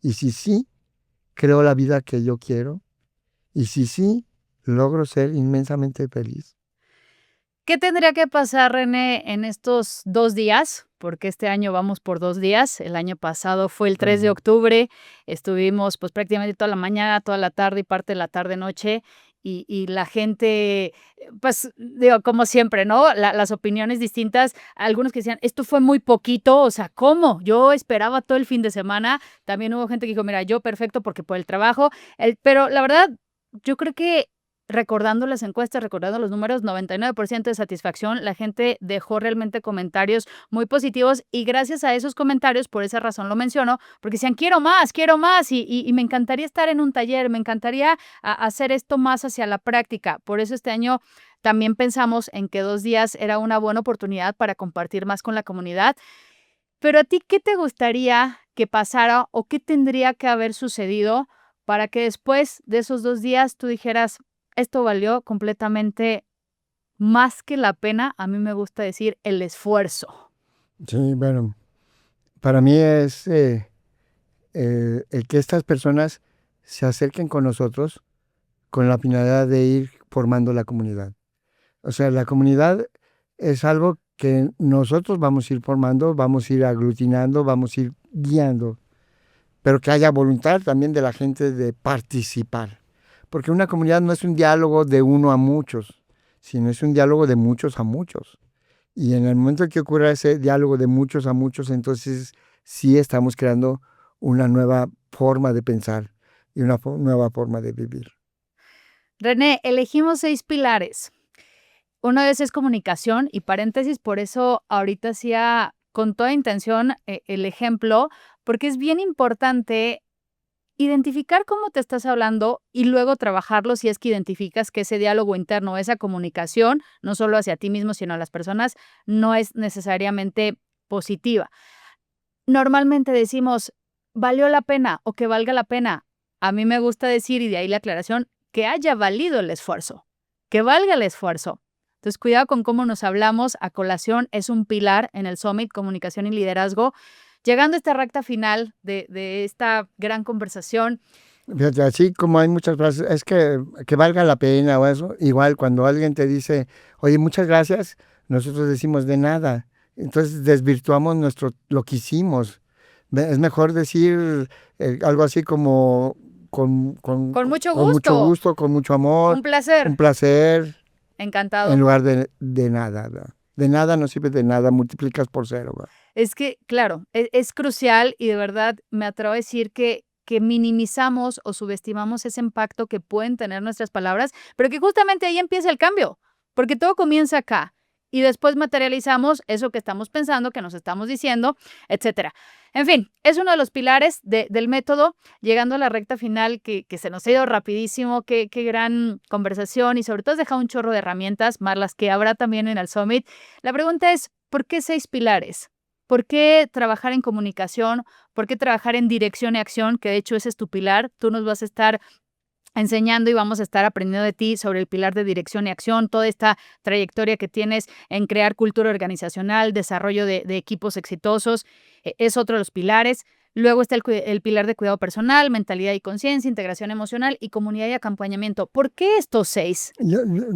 Y sí, creo la vida que yo quiero. Y sí, logro ser inmensamente feliz. ¿Qué tendría que pasar, René, en estos 2 días? Porque este año vamos por 2 días. El año pasado fue el 3 de octubre. Estuvimos pues prácticamente toda la mañana, toda la tarde y parte de la tarde-noche. Y la gente, pues digo, como siempre, ¿no? Las opiniones distintas. Algunos que decían, esto fue muy poquito, o sea, ¿cómo? Yo esperaba todo el fin de semana. También hubo gente que dijo, mira, yo perfecto porque por el trabajo. Pero la verdad, yo creo que recordando las encuestas, recordando los números, 99% de satisfacción. La gente dejó realmente comentarios muy positivos y gracias a esos comentarios, por esa razón lo menciono, porque decían, quiero más y me encantaría estar en un taller, me encantaría hacer esto más hacia la práctica. Por eso este año también pensamos en que 2 días era una buena oportunidad para compartir más con la comunidad. Pero a ti, ¿qué te gustaría que pasara o qué tendría que haber sucedido para que después de esos 2 días tú dijeras, esto valió completamente más que la pena? A mí me gusta decir el esfuerzo. Sí, bueno, para mí es el que estas personas se acerquen con nosotros con la finalidad de ir formando la comunidad. O sea, la comunidad es algo que nosotros vamos a ir formando, vamos a ir aglutinando, vamos a ir guiando, pero que haya voluntad también de la gente de participar. Porque una comunidad no es un diálogo de uno a muchos, sino es un diálogo de muchos a muchos. Y en el momento en que ocurra ese diálogo de muchos a muchos, entonces sí estamos creando una nueva forma de pensar y una nueva forma de vivir. René, elegimos 6 pilares. Uno de ellos es comunicación y paréntesis, por eso ahorita hacía con toda intención el ejemplo, porque es bien importante identificar cómo te estás hablando y luego trabajarlo si es que identificas que ese diálogo interno, esa comunicación, no solo hacia ti mismo, sino a las personas, no es necesariamente positiva. Normalmente decimos, ¿valió la pena o que valga la pena? A mí me gusta decir, y de ahí la aclaración, que haya valido el esfuerzo, que valga el esfuerzo. Entonces, cuidado con cómo nos hablamos. A colación es un pilar en el Summit Comunicación y Liderazgo. Llegando a esta recta final de esta gran conversación. Fíjate, así como hay muchas frases, es que valga la pena o eso, igual cuando alguien te dice, oye, muchas gracias, nosotros decimos de nada. Entonces desvirtuamos lo que hicimos. Es mejor decir algo así como Con mucho con mucho gusto. gusto, con mucho amor, Un placer. un placer, Encantado. en lugar de nada. ¿Verdad? De nada no sirve de nada, multiplicas por 0. ¿Verdad? Es que, claro, es crucial y de verdad me atrevo a decir que minimizamos o subestimamos ese impacto que pueden tener nuestras palabras, pero que justamente ahí empieza el cambio, porque todo comienza acá y después materializamos eso que estamos pensando, que nos estamos diciendo, etcétera. En fin, es uno de los pilares del método, llegando a la recta final que se nos ha ido rapidísimo, qué gran conversación y sobre todo has dejado un chorro de herramientas, más las que habrá también en el Summit. La pregunta es, ¿por qué 6 pilares? ¿Por qué trabajar en comunicación? ¿Por qué trabajar en dirección y acción? Que de hecho ese es tu pilar. Tú nos vas a estar enseñando y vamos a estar aprendiendo de ti sobre el pilar de dirección y acción, toda esta trayectoria que tienes en crear cultura organizacional, desarrollo de equipos exitosos, es otro de los pilares. Luego está el pilar de cuidado personal, mentalidad y conciencia, integración emocional y comunidad y acompañamiento. ¿Por qué estos 6?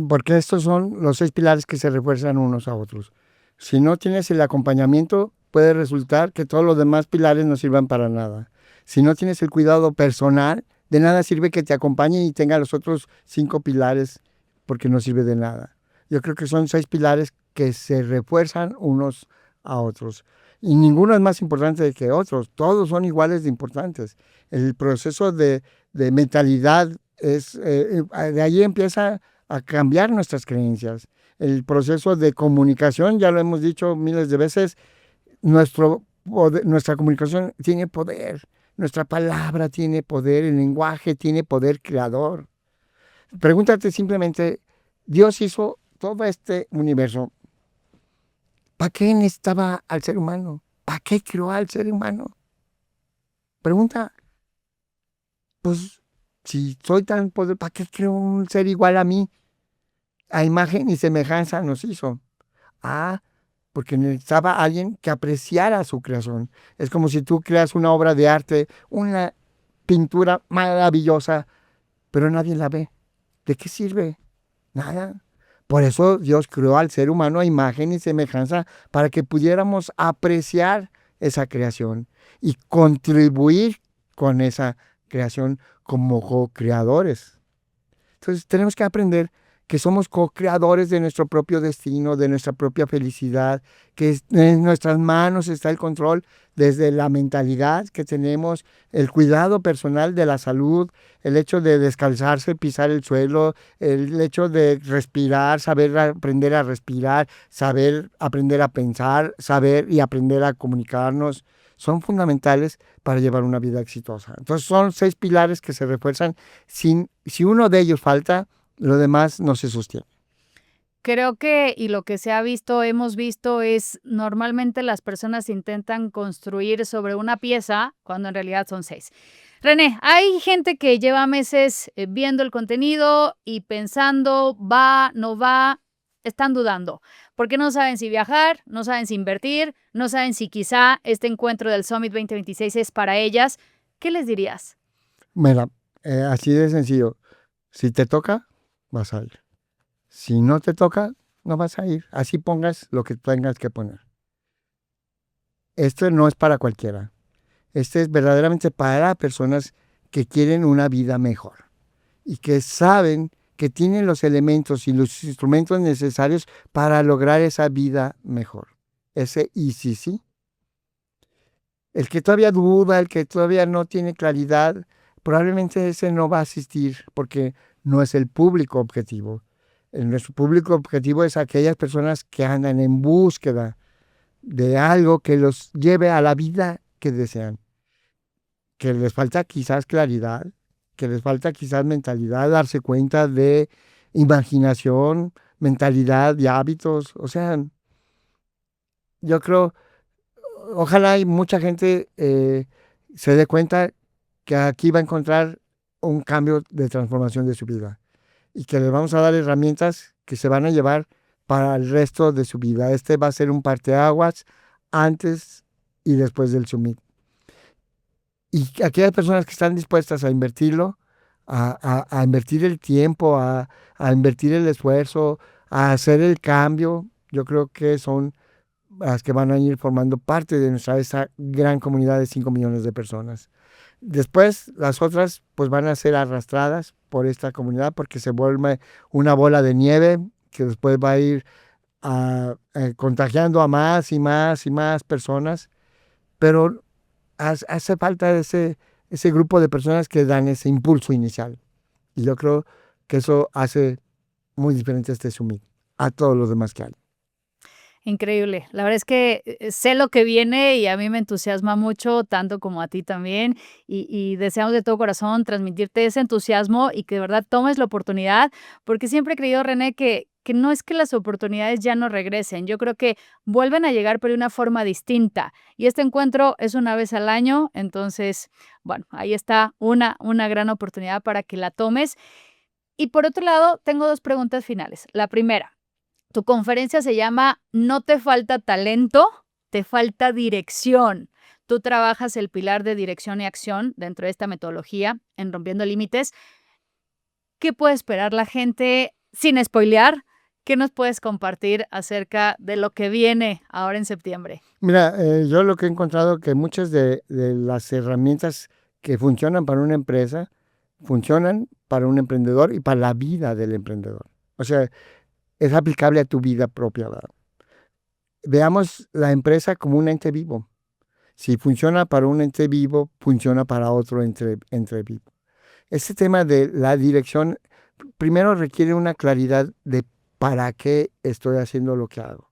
Porque estos son los 6 pilares que se refuerzan unos a otros. Si no tienes el acompañamiento, puede resultar que todos los demás pilares no sirvan para nada. Si no tienes el cuidado personal, de nada sirve que te acompañe y tenga los otros 5 pilares, porque no sirve de nada. Yo creo que son 6 pilares que se refuerzan unos a otros. Y ninguno es más importante que otros. Todos son iguales de importantes. El proceso de mentalidad de ahí empieza a cambiar nuestras creencias. El proceso de comunicación, ya lo hemos dicho miles de veces, nuestra comunicación tiene poder, nuestra palabra tiene poder, el lenguaje tiene poder creador. Pregúntate simplemente, Dios hizo todo este universo. ¿Para qué necesitaba al ser humano? ¿Para qué creó al ser humano? Pregunta, pues si soy tan poderoso, ¿para qué creó un ser igual a mí? A imagen y semejanza nos hizo. Porque necesitaba alguien que apreciara su creación. Es como si tú creas una obra de arte, una pintura maravillosa, pero nadie la ve. ¿De qué sirve? Nada. Por eso Dios creó al ser humano a imagen y semejanza para que pudiéramos apreciar esa creación y contribuir con esa creación como co-creadores. Entonces tenemos que aprender que somos co-creadores de nuestro propio destino, de nuestra propia felicidad, que en nuestras manos está el control desde la mentalidad que tenemos, el cuidado personal de la salud, el hecho de descalzarse, pisar el suelo, el hecho de respirar, saber aprender a respirar, saber aprender a pensar, saber y aprender a comunicarnos, son fundamentales para llevar una vida exitosa. Entonces son 6 pilares que se refuerzan. Si uno de ellos falta, lo demás no se sostiene. Creo que, y lo que se ha visto, hemos visto, es normalmente las personas intentan construir sobre una pieza cuando en realidad son 6. René, hay gente que lleva meses viendo el contenido y pensando, va, no va, están dudando, porque no saben si viajar, no saben si invertir, no saben si quizá este encuentro del Summit 2026 es para ellas. ¿Qué les dirías? Mira, así de sencillo. Si te toca, vas a ir. Si no te toca, no vas a ir. Así pongas lo que tengas que poner. Esto no es para cualquiera. Este es verdaderamente para personas que quieren una vida mejor y que saben que tienen los elementos y los instrumentos necesarios para lograr esa vida mejor. Ese y sí. El que todavía duda, el que todavía no tiene claridad, probablemente ese no va a asistir porque no es el público objetivo. Nuestro público objetivo es aquellas personas que andan en búsqueda de algo que los lleve a la vida que desean. Que les falta quizás claridad, que les falta quizás mentalidad, darse cuenta de imaginación, mentalidad y hábitos. O sea, yo creo, ojalá y mucha gente se dé cuenta que aquí va a encontrar un cambio de transformación de su vida y que les vamos a dar herramientas que se van a llevar para el resto de su vida. Este va a ser un parteaguas antes y después del summit. Y aquellas personas que están dispuestas a invertirlo, a invertir el tiempo, a invertir el esfuerzo, a hacer el cambio, yo creo que son las que van a ir formando parte de esa gran comunidad de 5 millones de personas. Después, las otras pues van a ser arrastradas por esta comunidad porque se vuelve una bola de nieve que después va a ir contagiando a más y más y más personas, pero hace falta ese grupo de personas que dan ese impulso inicial. Y yo creo que eso hace muy diferente este summit a todos los demás que hay. Increíble. La verdad es que sé lo que viene y a mí me entusiasma mucho, tanto como a ti también. Y deseamos de todo corazón transmitirte ese entusiasmo y que de verdad tomes la oportunidad, porque siempre he creído, René, que no es que las oportunidades ya no regresen. Yo creo que vuelven a llegar, pero de una forma distinta. Y este encuentro es una vez al año. Entonces, bueno, ahí está una gran oportunidad para que la tomes. Y por otro lado, tengo 2 preguntas finales. La primera. Tu conferencia se llama No te falta talento, te falta dirección. Tú trabajas el pilar de dirección y acción dentro de esta metodología en Rompiendo Límites. ¿Qué puede esperar la gente sin spoilear? ¿Qué nos puedes compartir acerca de lo que viene ahora en septiembre? Mira, yo lo que he encontrado que muchas de las herramientas que funcionan para una empresa funcionan para un emprendedor y para la vida del emprendedor. O sea, es aplicable a tu vida propia, ¿verdad? Veamos la empresa como un ente vivo. Si funciona para un ente vivo, funciona para otro ente vivo. Este tema de la dirección, primero requiere una claridad de para qué estoy haciendo lo que hago.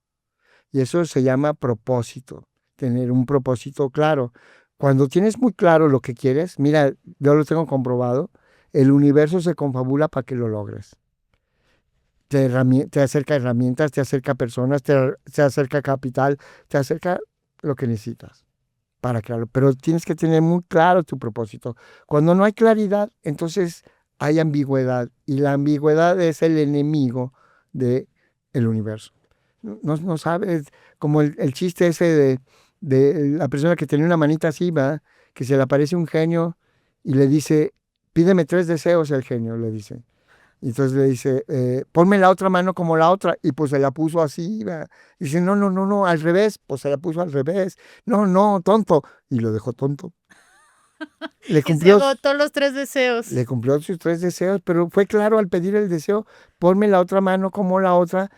Y eso se llama propósito, tener un propósito claro. Cuando tienes muy claro lo que quieres, mira, yo lo tengo comprobado, el universo se confabula para que lo logres. Te acerca herramientas, te acerca personas, te acerca capital, te acerca lo que necesitas para crearlo. Pero tienes que tener muy claro tu propósito. Cuando no hay claridad, entonces hay ambigüedad. Y la ambigüedad es el enemigo del universo. No sabes, como el chiste ese de la persona que tenía una manita así, ¿va? Que se le aparece un genio y le dice, pídeme 3 deseos, el genio le dice. Y entonces le dice, ponme la otra mano como la otra, y pues se la puso así, ¿va? Y dice, no, al revés, pues se la puso al revés. No, tonto. Y lo dejó tonto. Le Y se cumplió, agotó los 3 deseos. le cumplió sus 3 deseos, pero fue claro al pedir el deseo, ponme la otra mano como la otra.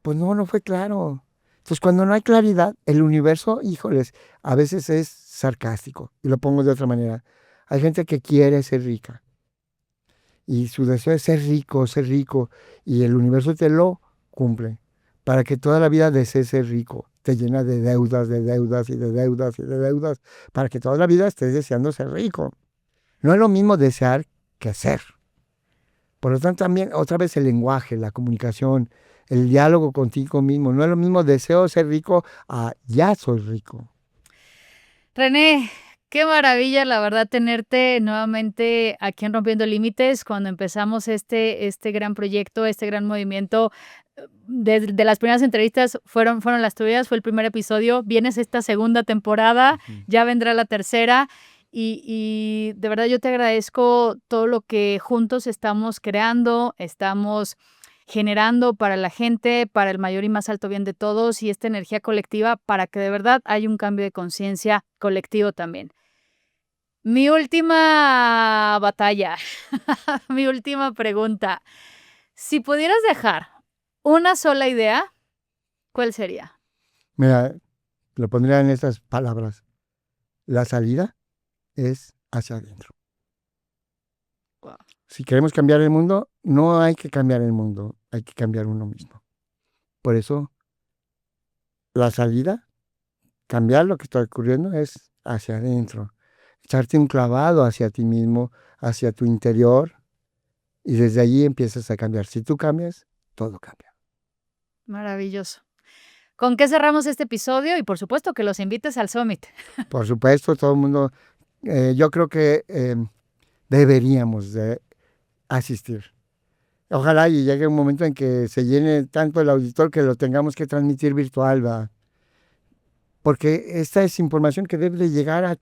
Pues no fue claro. Entonces, cuando no hay claridad, el universo, híjoles, a veces es sarcástico. Y lo pongo de otra manera. Hay gente que quiere ser rica. Y su deseo es ser rico. Y el universo te lo cumple. Para que toda la vida desees ser rico. Te llena de deudas y de deudas. Para que toda la vida estés deseando ser rico. No es lo mismo desear que hacer. Por lo tanto, también otra vez el lenguaje, la comunicación, el diálogo contigo mismo. No es lo mismo deseo ser rico a ya soy rico. René, qué maravilla, la verdad, tenerte nuevamente aquí en Rompiendo Límites. Cuando empezamos este gran proyecto, este gran movimiento, de las primeras entrevistas fueron las tuyas, fue el primer episodio. Vienes esta segunda temporada, ya vendrá la tercera. Y de verdad yo te agradezco todo lo que juntos estamos creando, estamos generando para la gente, para el mayor y más alto bien de todos y esta energía colectiva para que de verdad haya un cambio de conciencia colectivo también. Mi última batalla, mi última pregunta. Si pudieras dejar una sola idea, ¿cuál sería? Mira, lo pondría en estas palabras. La salida es hacia adentro. Wow. Si queremos cambiar el mundo, no hay que cambiar el mundo, hay que cambiar uno mismo. Por eso, la salida, cambiar lo que está ocurriendo, es hacia adentro. Echarte un clavado hacia ti mismo, hacia tu interior, y desde allí empiezas a cambiar. Si tú cambias, todo cambia. Maravilloso. ¿Con qué cerramos este episodio? Y por supuesto que los invites al Summit. Por supuesto, todo el mundo, yo creo que deberíamos de asistir. Ojalá y llegue un momento en que se llene tanto el auditor que lo tengamos que transmitir virtual, ¿verdad? Porque esta es información que debe de llegar a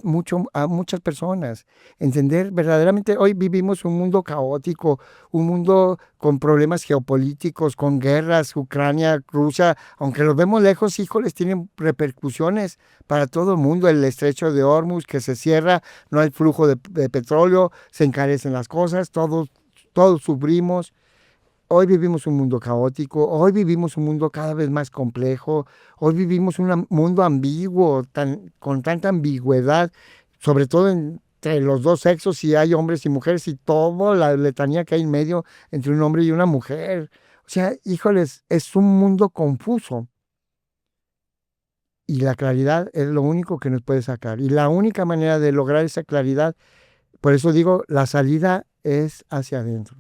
muchas personas. Entender verdaderamente, hoy vivimos un mundo caótico, un mundo con problemas geopolíticos, con guerras, Ucrania, Rusia, aunque los vemos lejos, híjoles, tienen repercusiones para todo el mundo. El estrecho de Hormuz que se cierra, no hay flujo de petróleo, se encarecen las cosas, todos sufrimos. Hoy vivimos un mundo caótico, hoy vivimos un mundo cada vez más complejo, hoy vivimos un mundo ambiguo, con tanta ambigüedad, sobre todo entre los dos sexos, si hay hombres y mujeres, y toda la letanía que hay en medio entre un hombre y una mujer. O sea, híjoles, es un mundo confuso. Y la claridad es lo único que nos puede sacar. Y la única manera de lograr esa claridad, por eso digo, la salida es hacia adentro.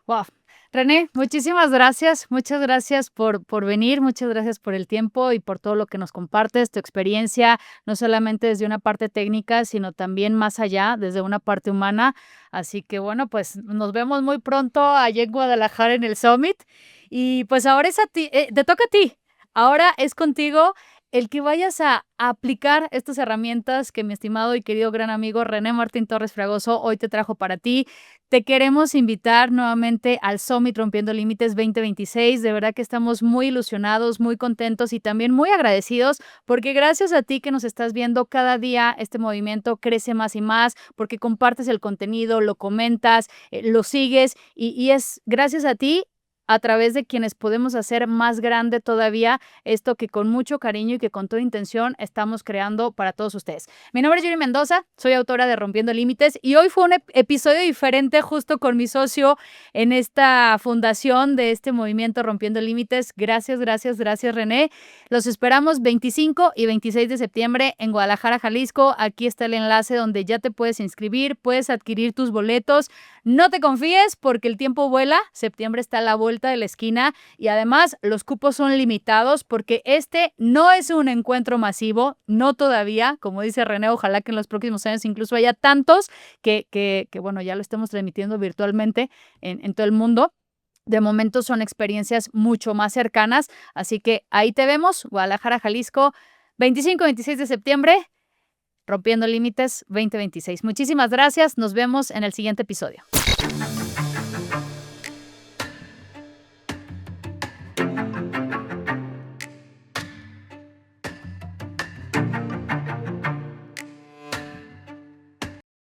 Wow. René, muchísimas gracias. Muchas gracias por venir, muchas gracias por el tiempo y por todo lo que nos compartes, tu experiencia, no solamente desde una parte técnica, sino también más allá, desde una parte humana. Así que bueno, pues nos vemos muy pronto allá en Guadalajara en el Summit. Y pues ahora es a ti, te toca a ti. Ahora es contigo el que vayas a aplicar estas herramientas que mi estimado y querido gran amigo René Martín Torres Fragoso hoy te trajo para ti. Te queremos invitar nuevamente al Summit Rompiendo Límites 2026. De verdad que estamos muy ilusionados, muy contentos y también muy agradecidos porque gracias a ti que nos estás viendo cada día este movimiento crece más y más porque compartes el contenido, lo comentas, lo sigues y es gracias a ti a través de quienes podemos hacer más grande todavía esto que con mucho cariño y que con toda intención estamos creando para todos ustedes. Mi nombre es Yuri Mendoza, soy autora de Rompiendo Límites y hoy fue un episodio diferente justo con mi socio en esta fundación de este movimiento Rompiendo Límites. Gracias, gracias, gracias René. Los esperamos 25 y 26 de septiembre en Guadalajara, Jalisco. Aquí está el enlace donde ya te puedes inscribir, puedes adquirir tus boletos. No te confíes porque el tiempo vuela, septiembre está a la vuelta de la esquina y además los cupos son limitados porque este no es un encuentro masivo, no todavía, como dice René, ojalá que en los próximos años incluso haya tantos que bueno, ya lo estemos transmitiendo virtualmente en todo el mundo. De momento son experiencias mucho más cercanas, así que ahí te vemos, Guadalajara, Jalisco, 25-26 de septiembre, Rompiendo Límites 2026. Muchísimas gracias, nos vemos en el siguiente episodio.